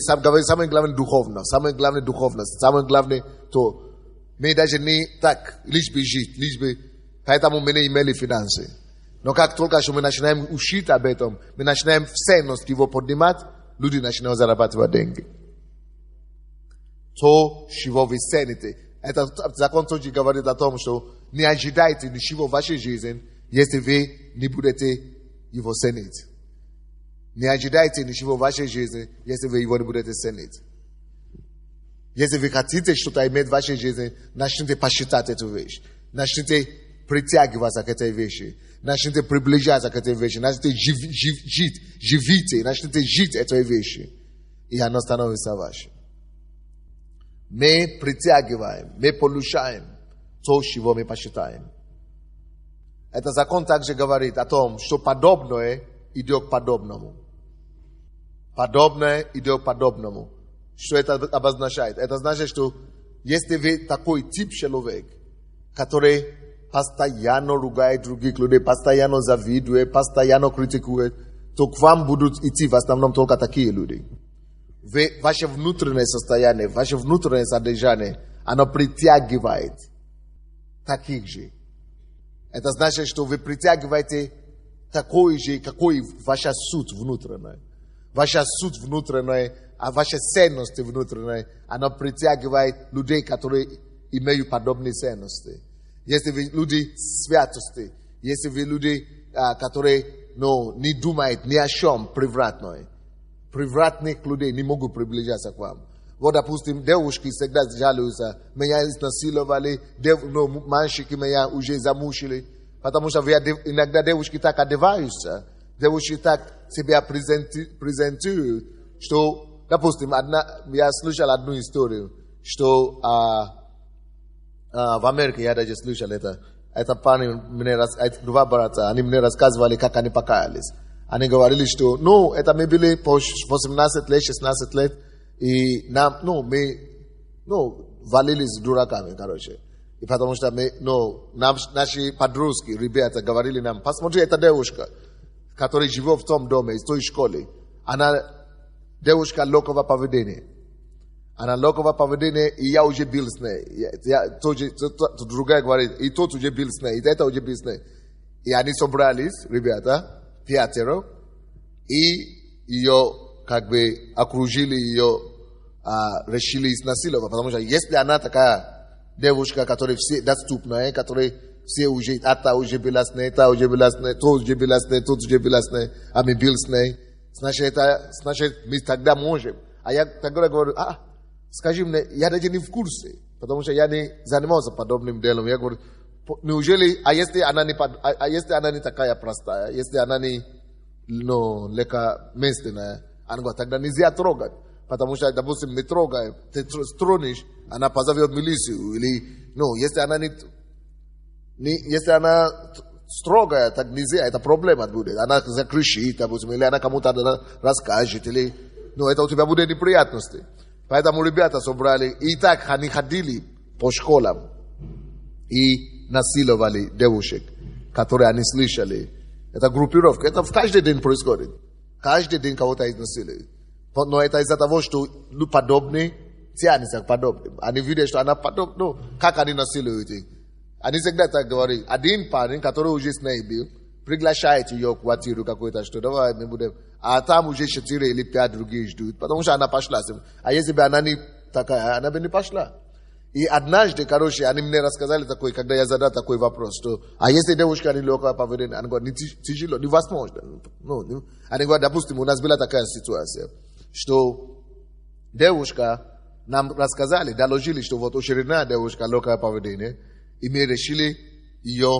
самое главное духовно. Самое главное то. Мы даже не так, лишь бы жить, поэтому мы не имели финансы. Но как только что мы начинаем учить об этом, мы начинаем ценность его поднимать, люди начинают зарабатывать деньги. То, чего вы цените. Это закон тоже говорит о том, что не ожидайте ничего в вашей жизни, если вы не будете его ценить. Не ожидайте ничего в вашей жизни, если вы его не будете ценить. Если вы хотите что-то иметь в вашей жизни, начните посчитать эту вещь. Начните притягиваться к этой вещи. Начните приближаться к этой вещи. Начните живите. Начните жить этой вещи. И оно становится вашим. Мы притягиваем, мы получаем то, чего мы посчитаем. Этот закон также говорит о том, что подобное идет к подобному. Подобное идет к подобному. Что это обозначает? Это значит, что если вы такой тип человек, который постоянно ругает других людей, постоянно завидует, постоянно критикует, то к вам будут идти в основном только такие люди. Ваше внутреннее состояние, ваше внутреннее содержание, оно притягивает таких же. Это значит, что вы притягиваете такой же, какой ваша суть внутренняя. Ваша суть внутренняя, а ваша ценность внутренняя, она притягивает людей, которые имеют подобные ценности. Если вы люди святости, если вы люди, которые не думают ни о чем превратное, превратных людей не могут приближаться к вам. Вот, допустим, девушки всегда жалуются, меня изнасиловали, мальчики меня уже замучили, потому что иногда девушки так одеваются, девушки так себя презентуют, что, допустим, я слышал одну историю, что в Америке, я даже слышал это парни, два брата, они мне рассказывали, как они покаялись. Они говорили, что, это мы были по 18 лет, 16 лет, и нам, мы, валились дураками, короче. И потому что наши подростки, ребята, говорили нам, посмотри, эта девушка, которая живет в том доме, в той школе, она девушка легкого поведения. Она легкого поведения, и я уже был с ней. Другая говорит, и тот уже был с ней, и это уже был с ней. И они собрались, ребята, 5, и ее окружили ее, решили изнасиловать. Потому что если она такая девушка, которая все доступная, которая все уже, это уже была с ней, та уже была с ней, тот уже была с ней, тот уже была с ней, а мы был с ней, значит, мы тогда можем. А я тогда говорю, скажи мне, я даже не в курсе, потому что я не занимался подобным делом. Я говорю, неужели, если она не такая простая, если она не легкомысленная, она говорит, тогда нельзя трогать. Потому что, допустим, мы трогаем, ты стронешь, она позовет милицию. Или, если она строгая, так нельзя, это проблема будет. Она закричит, допустим, или она кому-то расскажет, или, это у тебя будет неприятности. Поэтому ребята собрали, и так они ходили по школам и насиловали девушек, которые они слышали. Это группировка, это в каждый день происходит. Каждый день кого-то изнасилуют. Но это из-за того, что подобные тянутся к подобным. Они видят, что она подобна. Как они насилуют их? Они всегда так говорят. Один парень, который уже с ней был, приглашает ее в квартиру какую-то, что давай мы будем. А там уже 4 или 5 других ждут. Потому что она пошла. А если бы она не такая, она бы не пошла. И однажды, они мне рассказали такой, когда я задал такой вопрос, что, а если девушка не легкое поведение, она говорит, тяжело, невозможно. Они говорят, допустим, у нас была такая ситуация, что девушка, нам рассказали, доложили, что вот очередная девушка легкое поведение, и мы решили ее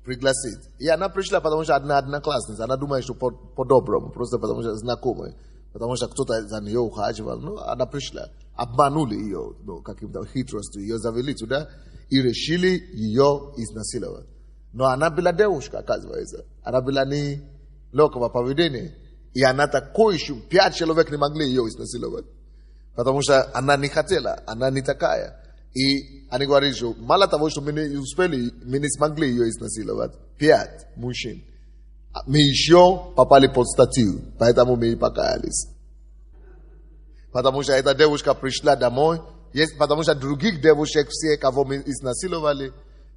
пригласить. И она пришла, потому что одна одноклассница, она думает, что по-доброму, просто потому что знакомая, потому что кто-то за нее ухаживал, она пришла. Обманули ее, каким-то хитростью, ее завели туда и решили ее изнасиловать. Но она была девушка, оказывается. Она была не легкого поведения. И она такой, что 5 человек не могли ее изнасиловать. Потому что она не хотела, она не такая. И они говорили, что мало того, что мы не успели, мы не смогли ее изнасиловать. 5 мужчин. Мы еще попали под статью, поэтому мы и покаялись. Потому что эта девушка пришла домой, потому что других девушек, все, кого мы изнасиловали,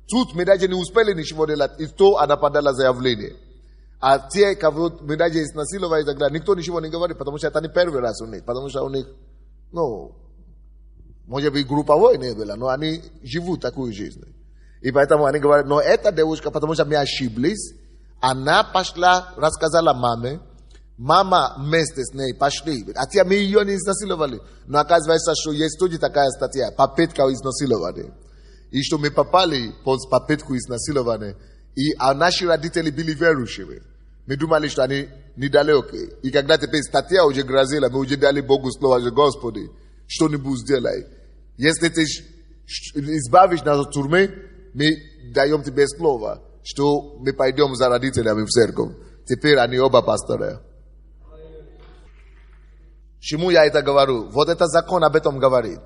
тут мы даже не успели ничего делать, и то она подала заявление. А те, кого мы даже изнасиловали, тогда никто ничего не говорит, потому что это не первый раз у них, потому что у них, может быть, групповой не было, но они живут такую жизнь. И поэтому они говорят, но эта девушка, потому что мы ошиблись, она пошла, рассказала маме, мама вместе с ней пошли. А те мы ее не изнасиловали. Но оказывается, что есть тоже такая статья, попытка изнасилования. И что мы попали под попытку изнасилования. И наши родители были верующими. Мы думали, что они недалекие. И когда теперь статья уже грозила, мы уже дали Богу слово, что Господи, что-нибудь сделай. Если ты избавишь нас от тюрьмы, мы даем тебе слово, что мы пойдем за родителями в церковь. Теперь они оба пасторы. Чему я это говорю? Вот это закон об этом говорит.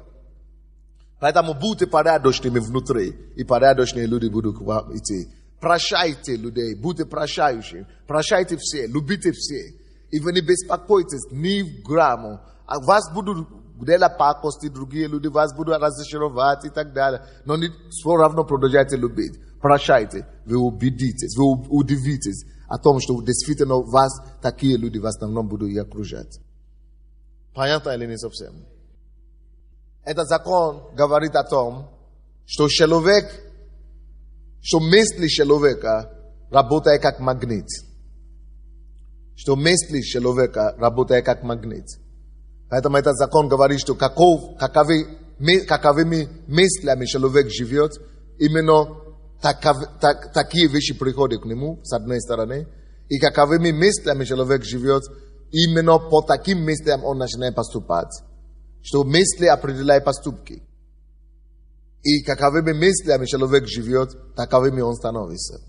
Поэтому будьте порядочными внутри, и порядочные люди будут к вам идти. Прощайте людей, будьте прощающими. Прощайте все, любите все. И вы не беспокойтесь ни в грамму. А вас будут делать пакости, другие люди вас будут разочаровать и так далее. Но не все равно продолжайте любить. Прощайте, вы убедитесь, вы удивитесь о том, что действительно вас, такие люди в основном будут и окружать. Понятно или не совсем? Этот закон говорит о том, что человек, что мысли человека работают как магнит. Что мысли человека работают как магнит. Поэтому этот закон говорит, что каковыми мыслями человек живет, именно такие вещи приходят к нему, с одной стороны. И каковыми мыслями человек живет, именно по таким мыслям он начинает поступать. Что мысли определяют поступки. И каковыми мыслями человек живет, таковыми он становится.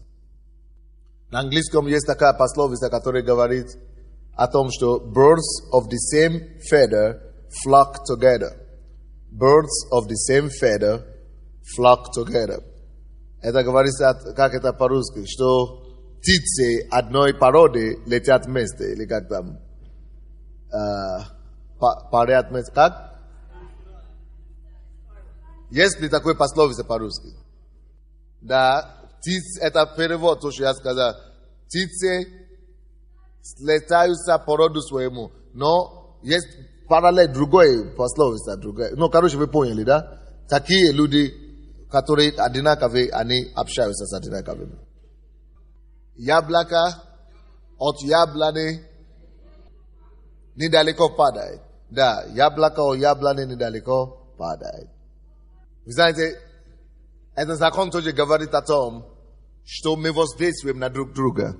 На английском есть такая пословица, которая говорит о том, что birds of the same feather flock together. Birds of the same feather flock together. Это говорится, как это по-русски, что птицы одной породы летят вместе, или как там, парят вместе, как? Есть ли такой пословица по-русски? Да, птицы, это перевод, то, что я сказал. Птицы слетаются по роду своему, но есть параллель другой пословица, другая. Вы поняли, да? Такие люди, которые одинаковые, они общаются с одинаковыми. Яблоко от яблони недалеко падает. Да, яблоко от яблони недалеко падает. Вы знаете, этот закон тоже говорит о том, что мы воздействуем на друг друга.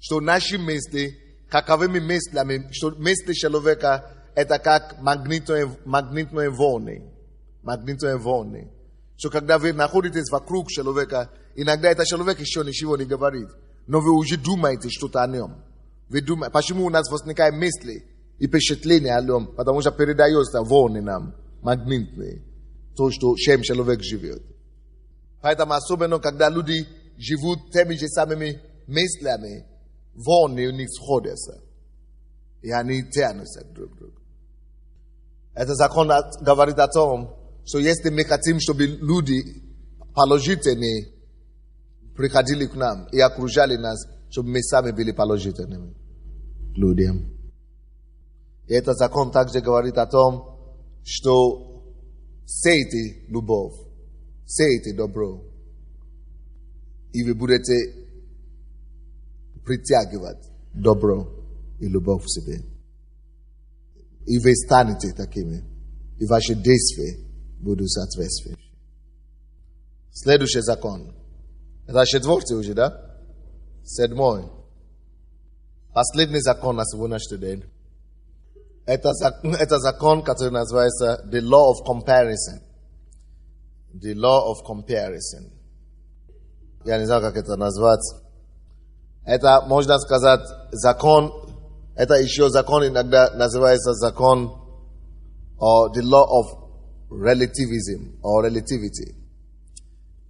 Что наши мысли каковыми мыслями, что мысли человека это как магнитные волны. Магнитные волны. Что когда вы находитесь вокруг человека, иногда этот человек еще ничего не говорит, но вы уже думаете что-то о нем. Вы думаете, почему у нас возникают мысли и впечатления о нем? Потому что передается волны нам, магнитные, то, что чем человек живет. Поэтому особенно, когда люди живут теми же самыми мыслями, волны у них сходятся. И они тянутся друг к другу. Этот закон говорит о том, что если мы хотим, чтобы люди положительные приходили к нам и окружали нас, чтобы мы сами были положительными людям. И этот закон также говорит о том, что сейте любовь, сейте добро, и вы будете притягивать добро и любовь в себе. И вы станете такими, и ваши действия будут соответствующие. Следующий закон. Это 4 уже, да? 7. Последний закон на сегодняшний день. Это закон, который называется The Law of Comparison. The Law of Comparison. Я не знаю, как это назвать. Это, можно сказать, закон. Это еще закон иногда называется закон The Law of Relativism or Relativity.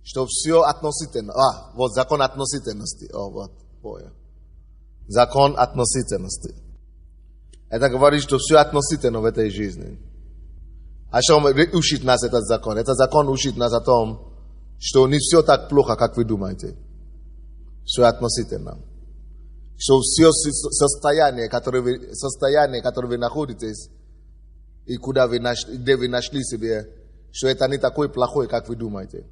Что все относительно. Вот закон относительности. Вот, понял. Закон относительности. Это говорит, что все относительно в этой жизни. О чем учит нас этот закон? Этот закон учит нас о том, что не все так плохо, как вы думаете. Все относительно. Что все состояние, которое вы находитесь, и где вы нашли себе, что это не такой плохой, как вы думаете.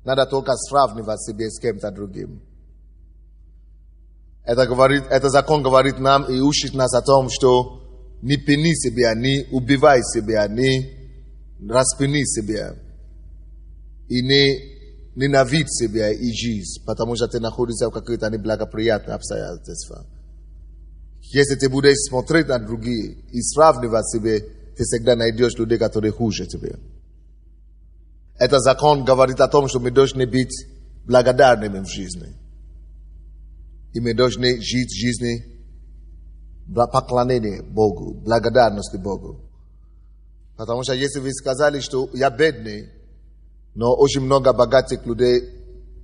Надо только сравнивать себя с кем-то другим. Это закон говорит нам и учит нас о том, что не пени себя, не убивай себя, не распини себя. И не ненавидь себя и жизнь, потому что ты находишься в каких-то неблагоприятных обстоятельствах. Если ты будешь смотреть на другие и сравнивать себя, ты всегда найдешь людей, которые хуже тебя. Этот закон говорит о том, что мы должны быть благодарными в жизни. И мы должны жить жизнью поклонения Богу, благодарности Богу. Потому что если вы сказали, что я бедный, но очень много богатых людей,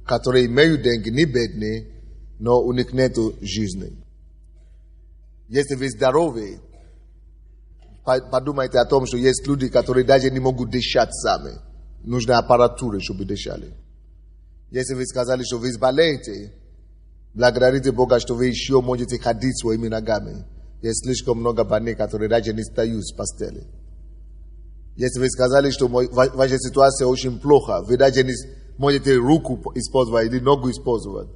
которые имеют деньги, не бедные, но у них нет жизни. Если вы здоровы, подумайте о том, что есть люди, которые даже не могут дышать сами. Нужна аппаратура, чтобы дышали. Если вы сказали, что вы болеете, благодарите Бога, что вы еще можете ходить своими ногами. Есть слишком много больных, которые даже не встают с постели. Если вы сказали, что ваша ситуация очень плохо, вы даже не можете руку использовать или ногу использовать.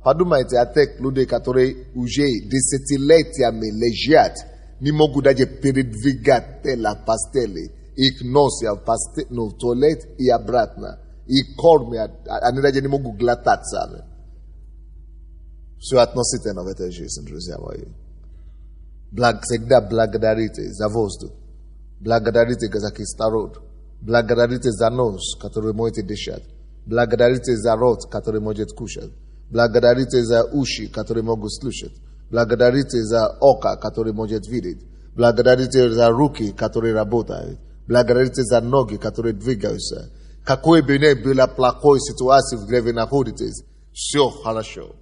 Подумайте о тех людей, которые уже десятилетиями лежат, не могут даже передвигать тела постели. Их носят в туалет и обратно. И кормят, они даже не могут глотать сами. Все относительно в этой жизни, друзья мои. Всегда благодарите за воздух. Благодарите за кислород. Благодарите за нос, который можете дышать. Благодарите за рот, который может кушать. Благодарите за уши, которые могут слушать. Благодарите за око, который может видеть. Благодарите за руки, которые работают. Благодарите за ноги, которые двигаются. Какой бы ни была плохой ситуации, где вы находитесь, все хорошо.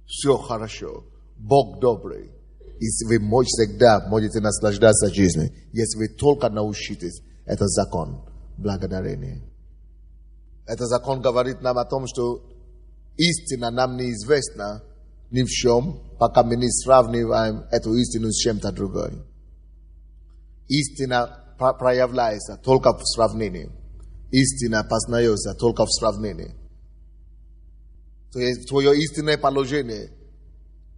Все хорошо. Бог добрый. И вы всегда можете наслаждаться жизнью, если вы только научитесь. Это закон благодарения. Этот закон говорит нам о том, что истина нам неизвестна ни в чем, пока мы не сравниваем эту истину с чем-то другим. Истина проявляется только в сравнении. Истина познается только в сравнении. То есть твое истинное положение,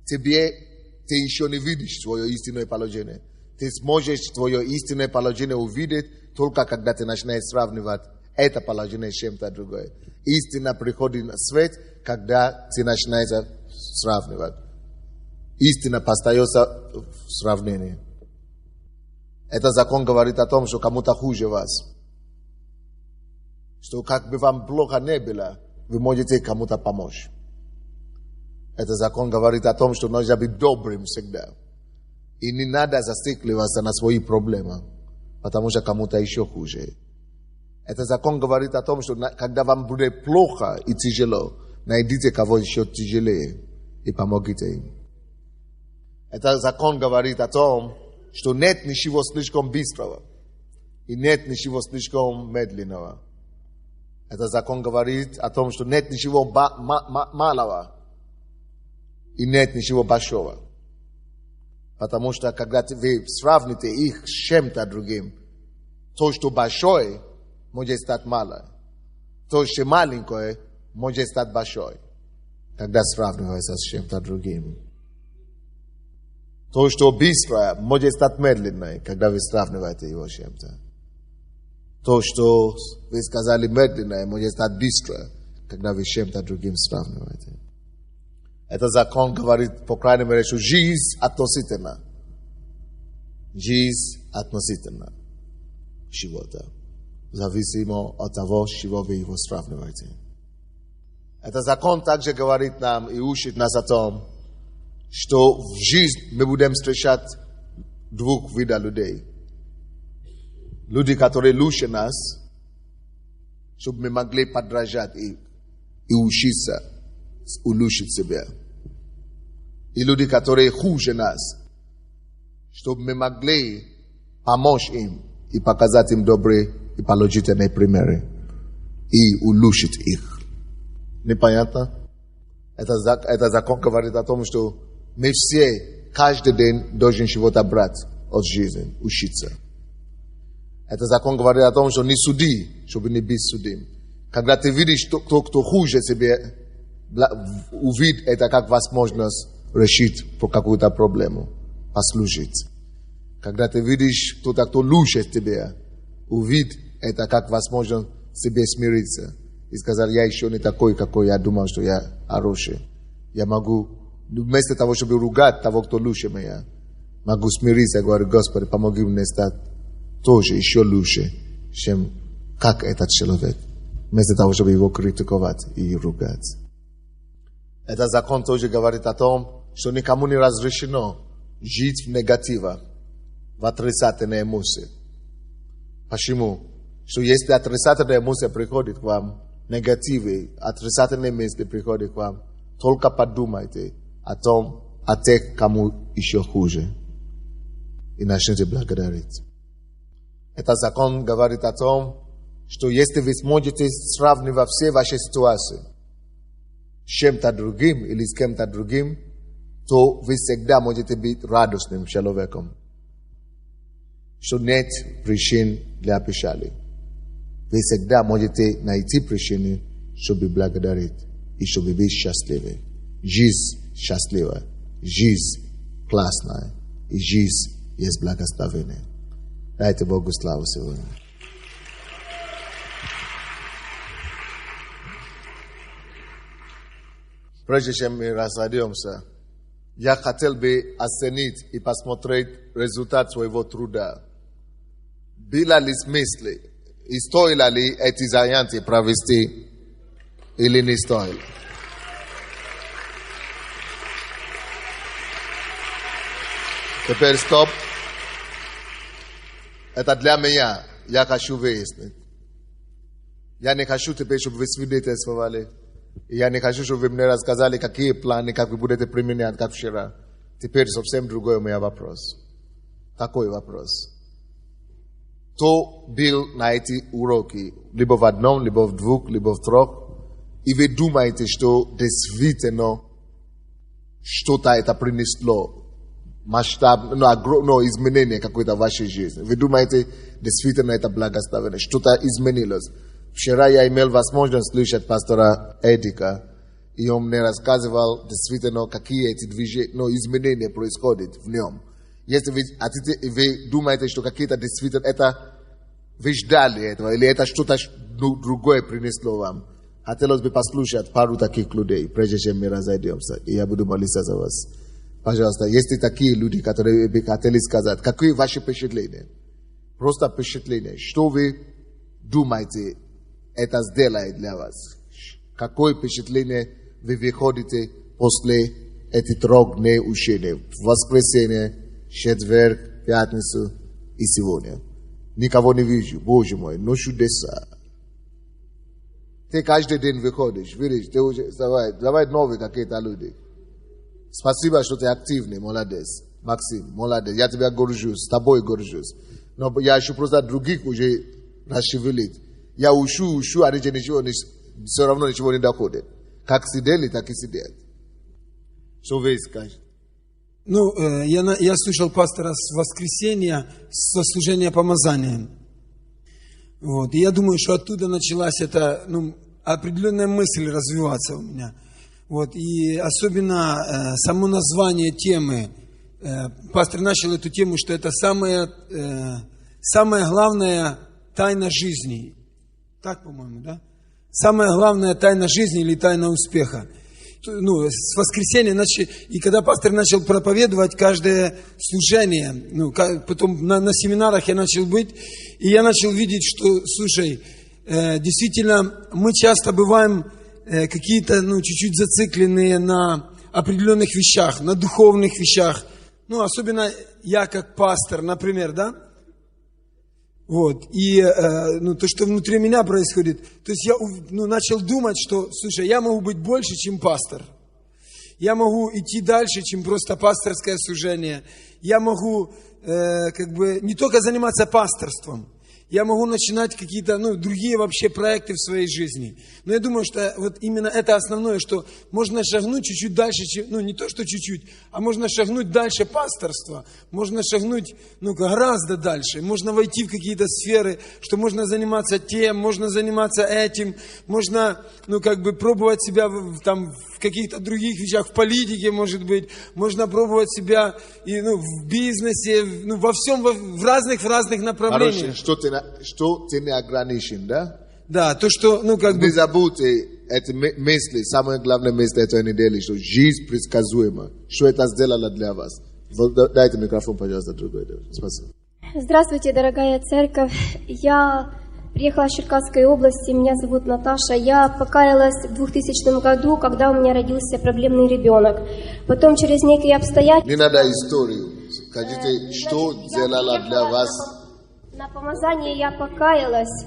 ты еще не видишь твое истинное положение. Ты сможешь твое истинное положение увидеть только когда ты начинаешь сравнивать это положение с чем-то другое. Истина приходит на свет, когда ты начинаешь сравнивать. истина остается в сравнении. Это закон говорит о том, что кому-то хуже вас. Что как бы вам плохо не было, вы можете кому-то помочь. Это закон говорит о том, что нужно быть добрым всегда. И не надо зацикливаться на свои проблемы, потому что кому-то еще хуже. Это закон говорит о том, что когда вам будет плохо и тяжело, найдите кого еще тяжелее и помогите им. Это закон говорит о том, что нет ничего слишком быстрого и нет ничего слишком медленного. Это закон говорит о том, что нет ничего малого и нет ничего большого. Потому что когда вы сравните их с чем-то другим, то, что большое, может стать малое. То, что маленькое, может стать большое. Когда сравнивается с чем-то другим. То, что быстрое, может стать медленное, когда вы сравниваете его с чем-то. То, что вы сказали медленное, может стать быстрое, когда вы с чем-то другим сравниваете. Этот закон говорит, по крайней мере, что жизнь относительно. Жизнь относительно чего-то. Зависимо от того, с чего вы его сравниваете. Этот закон также говорит нам и учит нас о том, что в жизни мы будем встречать двух видов людей. Люди, которые лучше нас, чтобы мы могли подражать их и учиться улучшить себя. И люди, которые хуже нас, чтобы мы могли помочь им и показать им добрые и положительные примеры и улучшить их. Непонятно? Это закон говорит о том, что мы все каждый день должны чего-то брать от жизни, учиться. Это закон говорит о том, что не суди, чтобы не быть судим. Когда ты видишь, кто хуже тебе, увидь это как возможность решить по какую-то проблему, послужить. Когда ты видишь кто лучше тебе, увидь это как возможность себе смириться. И сказать, я еще не такой, какой я думал, что я хороший. Я могу, вместо того, чтобы ругать того, кто лучше меня, могу смириться и говорить, Господи, помоги мне стать тоже еще лучше, чем как этот человек. Вместо того, чтобы его критиковать и ругать. Этот закон тоже говорит о том, что никому не разрешено жить в негативе, в отрицательной эмоции. Почему? Что если отрицательная эмоция приходит к вам, негативы, отрицательные мысли приходят к вам, только подумайте о том, о тех, кому еще хуже. И начните благодарить. Этот закон говорит о том, что если вы сможете сравнивать все ваши ситуации с чем-то другим или с кем-то другим, то вы всегда можете быть радостным человеком. Что нет причин для печали. Вы всегда можете найти причины, чтобы благодарить и чтобы быть счастливы. Жизнь счастливая, жизнь классная и жизнь есть благословение. Дайте Богу славу сегодня. Прежде чем мы разойдемся, я хотел бы оценить и посмотреть результат своего труда. Было ли смысл, и стоило ли эти занятия провести, или не стоило? Теперь стоп. Это для меня. Я хочу выяснить. Я не хочу теперь, чтобы вы свидетельствовали. Я не хочу, чтобы вы мне рассказали, какие планы, как вы будете применять, как вчера. Теперь совсем другой у меня вопрос. Такой вопрос. Кто был на эти уроки, либо в одном, либо в двух, либо в трех, и вы думаете, что действительно что-то это принесло, масштаб, изменение какое-то в вашей жизни. Вы думаете, действительно это благословение, что-то изменилось. Вчера я имел возможность слышать пастора Эдика, и он мне рассказывал действительно, какие эти движения, изменения происходят в нем. Если вы думаете, что какие-то действительно это вы ждали этого, или это что-то другое принесло вам, хотелось бы послушать пару таких людей, прежде чем мы разойдемся, и я буду молиться за вас. Пожалуйста, есть такие люди, которые бы хотели сказать, какие ваши впечатления? Просто впечатление. Что вы думаете, это сделает для вас? Какое впечатление вы выходите после этих 3 дней учения? В воскресенье, четверг, пятницу и сегодня. Никого не вижу, Боже мой, но чудеса. Ты каждый день выходишь, видишь, ты уже, давай новые какие-то люди. Спасибо, что ты активный, молодец. Максим, молодец, я тебя горжусь, с тобой горжусь. Но я еще просто других уже расшевелить. Я учу, а ничего, все равно ничего не доходит. Как сидели, так и сидят. Что вы скажете? Ну, я слушал пастора с воскресенья, со служения помазания. Вот. И я думаю, что оттуда началась эта определенная мысль развиваться у меня. Вот. И особенно само название темы. Пастор начал эту тему, что это самая главная тайна жизни. Так, по-моему, да? Самая главная тайна жизни или тайна успеха. С воскресенья, и когда пастор начал проповедовать каждое служение, потом на семинарах я начал быть, и я начал видеть, что, слушай, действительно, мы часто бываем какие-то, чуть-чуть зацикленные на определенных вещах, на духовных вещах, особенно я как пастор, например, да? Вот, и то, что внутри меня происходит, то есть я начал думать, что, слушай, я могу быть больше, чем пастор. Я могу идти дальше, чем просто пасторское служение. Я могу не только заниматься пасторством, я могу начинать какие-то другие вообще проекты в своей жизни. Но я думаю, что вот именно это основное, что можно шагнуть чуть-чуть дальше, не то, что чуть-чуть, а можно шагнуть дальше пасторства, можно шагнуть гораздо дальше, можно войти в какие-то сферы, что можно заниматься тем, можно заниматься этим, можно пробовать себя в каких-то других вещах, в политике, может быть, можно пробовать себя и в бизнесе, во всем, в разных направлениях. Что ты не ограничен, да? Да, то, что, Не забудьте эти мысли, самое главное мысль этой недели, что жизнь предсказуема. Что это сделало для вас? Дайте микрофон, пожалуйста, другой. Спасибо. Здравствуйте, дорогая церковь. Я приехала из Черкасской области, меня зовут Наташа. Я покаялась в 2000 году, когда у меня родился проблемный ребенок. Потом через некие обстоятельства... Не надо историю. Скажите, что сделало для вас? На помазание я покаялась,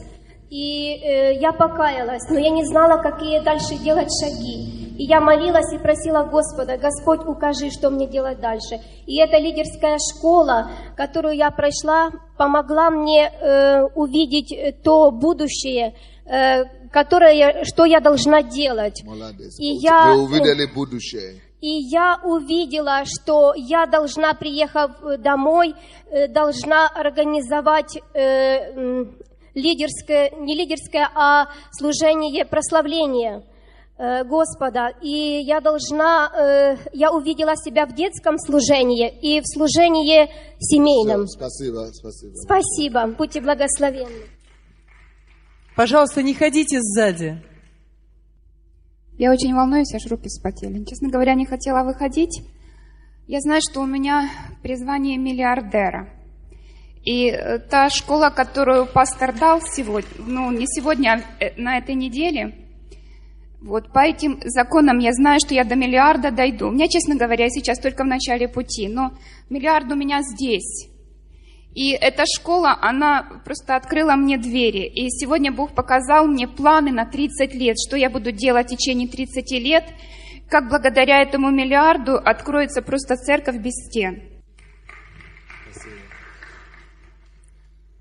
я покаялась, но я не знала, какие дальше делать шаги. И я молилась и просила Господа: Господь, укажи, что мне делать дальше. И эта лидерская школа, которую я прошла, помогла мне увидеть то будущее, что я должна делать. Молодец. И Вы увидели будущее. И я увидела, что я должна, приехав домой, должна организовать не лидерское, а служение, прославление Господа. И я увидела себя в детском служении и в служении семейном. Спасибо. Спасибо. Будьте благословенны. Пожалуйста, не ходите сзади. Я очень волнуюсь, аж руки вспотели. Честно говоря, не хотела выходить. Я знаю, что у меня призвание миллиардера. И та школа, которую пастор дал сегодня, не сегодня, а на этой неделе, вот по этим законам я знаю, что я до миллиарда дойду. У меня, честно говоря, сейчас только в начале пути, но миллиард у меня здесь. И эта школа, она просто открыла мне двери. И сегодня Бог показал мне планы на 30 лет, что я буду делать в течение 30 лет, как благодаря этому миллиарду откроется просто церковь без стен.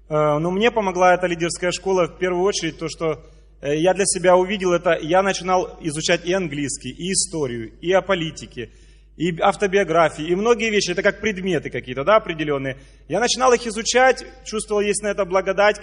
Мне помогла эта лидерская школа в первую очередь то, что я для себя увидел это. Я начинал изучать и английский, и историю, и о политике, и автобиографии, и многие вещи, это как предметы какие-то, да, определенные. Я начинал их изучать, чувствовал, есть на это благодать,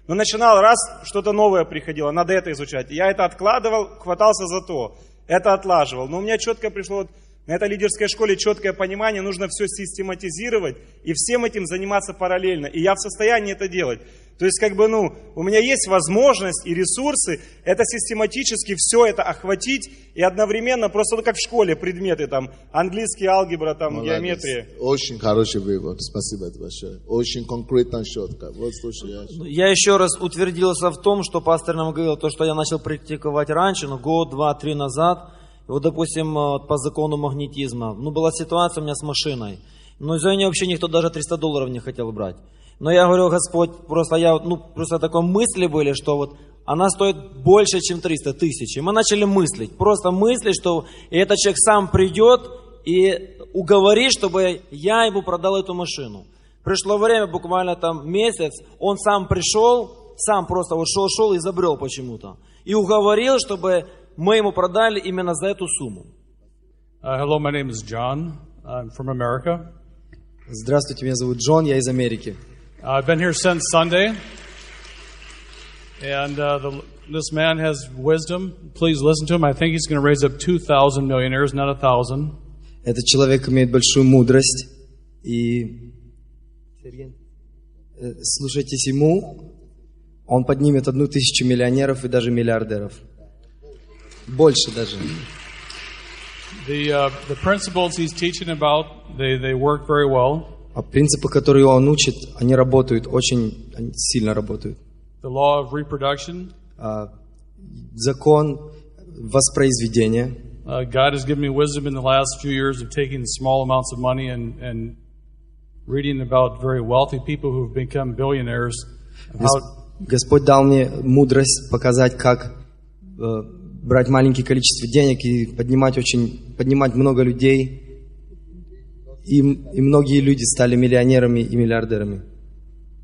но начинал, раз что-то новое приходило, надо это изучать. Я это откладывал, хватался за то, это отлаживал. Но у меня четко пришло, На этой лидерской школе четкое понимание, нужно все систематизировать и всем этим заниматься параллельно. И я в состоянии это делать. То есть, у меня есть возможность и ресурсы это систематически все это охватить и одновременно, просто как в школе предметы, английский, алгебра, геометрия. Очень хороший вывод, спасибо большое. Очень конкретно, четко. Вот слушай, я еще раз утвердился в том, что пастор нам говорил, то, что я начал практиковать раньше, год, 2-3 назад. Вот, допустим, по закону магнетизма. Была ситуация у меня с машиной. Но из-за нее вообще никто даже $300 не хотел брать. Но я говорю, Господь, просто такой мысли были, что она стоит больше, чем 300 тысяч. И мы начали мыслить, просто мыслить, что и этот человек сам придет и уговорит, чтобы я ему продал эту машину. Пришло время, буквально месяц, он сам пришел, сам просто шел и забрел почему-то. И уговорил, чтобы мы ему продали именно за эту сумму. Hello, my name is John. I'm from America. Здравствуйте, меня зовут Джон, я из Америки. I've been here since Sunday, and this man has wisdom. Please listen to him. I think he's going to raise up 2,000 millionaires, not 1,000. Этот человек имеет большую мудрость, и слушайтесь ему, он поднимет 1,000 миллионеров и даже миллиардеров. Больше даже. The principles he's teaching about, they work very well. А принципы, которые он учит, они работают, очень сильно работают. The law of reproduction. Закон воспроизведения. God has given me wisdom in the last few years of taking small amounts of money and reading about very wealthy people who've become billionaires. Господь дал мне мудрость показать, как брать маленькое количество денег и поднимать много людей. И многие люди стали миллионерами и миллиардерами.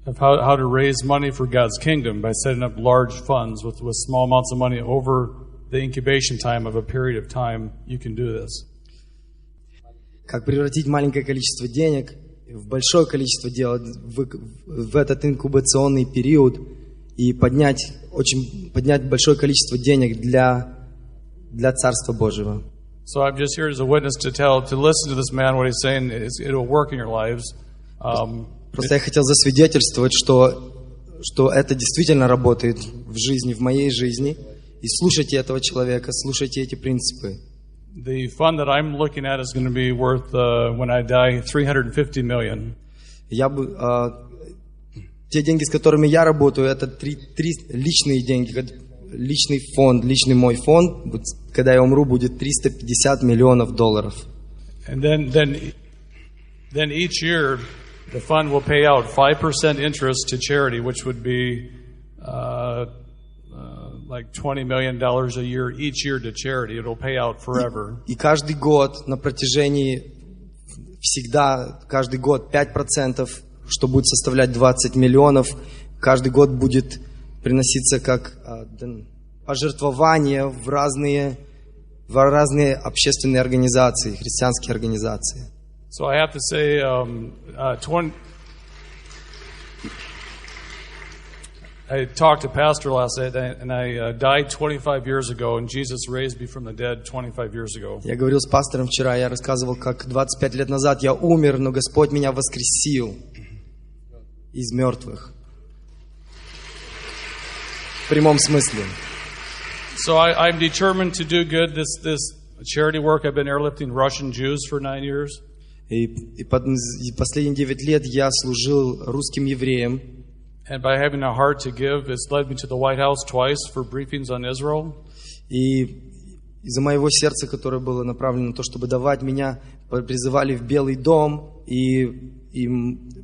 How to raise money for God's kingdom by setting up large funds with small amounts of money over the incubation time of a period of time. You can do this. Как превратить маленькое количество денег в большое количество дел в этот инкубационный период и поднять большое количество денег для Царства Божьего. So I'm just here as a witness to listen to this man, what he's saying, it will work in your lives. Просто я хотел засвидетельствовать, что это действительно работает в жизни, в моей жизни. И слушайте этого человека, слушайте эти принципы. The fund that I'm looking at is going to be worth, when I die, $350 million. Те деньги, с которыми я работаю, это три личные деньги. Личный фонд, личный мой фонд, когда я умру, будет $350 миллионов. And then each year the fund will pay out 5% interest to charity, which would be like $20 million a year each year to charity. It'll pay out forever. И каждый год на протяжении каждый год 5%, что будет составлять 20 миллионов, каждый год будет приноситься как пожертвования в разные общественные организации, христианские организации. So I have to say, I talked to Pastor last night, and I died 25 years ago, and Jesus raised me from the dead 25 years ago. Я говорил с пастором вчера, я рассказывал, как 25 лет назад я умер, но Господь меня воскресил из мертвых. В прямом смысле. So I'm determined to do good. This charity work, I've been airlifting Russian Jews for 9 years. И последние 9 лет я служил русским евреям. And by having a heart to give, it's led me to the White House twice for briefings on Israel. И из-за моего сердца, которое было направлено на то, чтобы давать, меня призывали в Белый дом и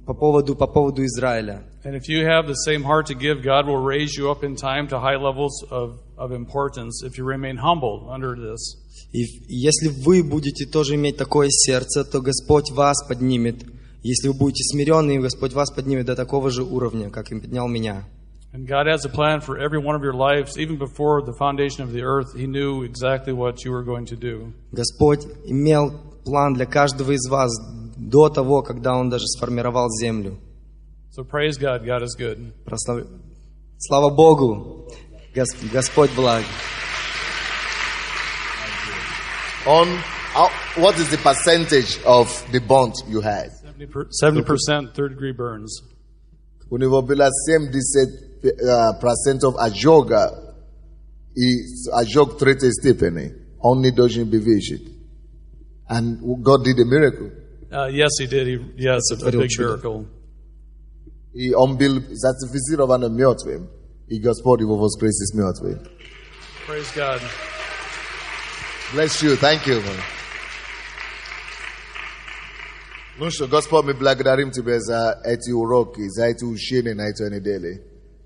по поводу Израиля. And if you have the same heart to give, God will raise you up in time to high levels of importance if you remain humble under this. И если вы будете тоже иметь такое сердце, то Господь вас поднимет. Если вы будете смиренны, Господь вас поднимет до такого же уровня, как и поднял меня. And God has a plan for every one of your lives. Even before the foundation of the earth, He knew exactly what you were going to do. Господь имел план для каждого из вас до того, когда Он даже сформировал землю. So praise God. God is good. Слава Богу, Господь благ. On What is the percentage of the burnt you had? 70% third-degree burns. У него было 70% ожога и ожог третьей степени. Он не должен бы выжить. And God did a miracle. Yes, he did. Yes, a big miracle. И он был сертифицирован мертвым. И Господь его воскрес из мертвых. Praise God. Bless you. Thank you, man. Ну что, Господь, мы благодарим Тебя за эти уроки, за эти учения на этой неделе.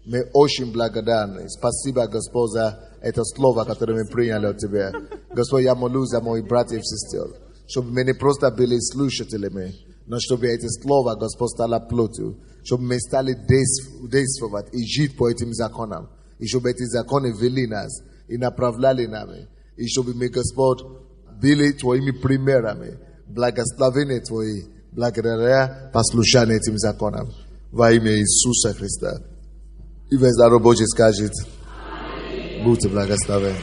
Мы очень благодарны. Спасибо, Господь, за это слово, которое мы приняли от Тебя. Господь, я молюсь за моих братьев и сестер, чтобы мы не просто были слушателями, но чтобы это слово, Господь, стало плотью, чтобы мы стали действовать и жить по этим законам, и чтобы эти законы вели нас и направляли нами, и чтобы мы, Господь, были Твоими примерами, благословения Твои, благодаря послушанию этим законам. Во имя Иисуса Христа. И весь народ Божий скажет: будьте благословенны.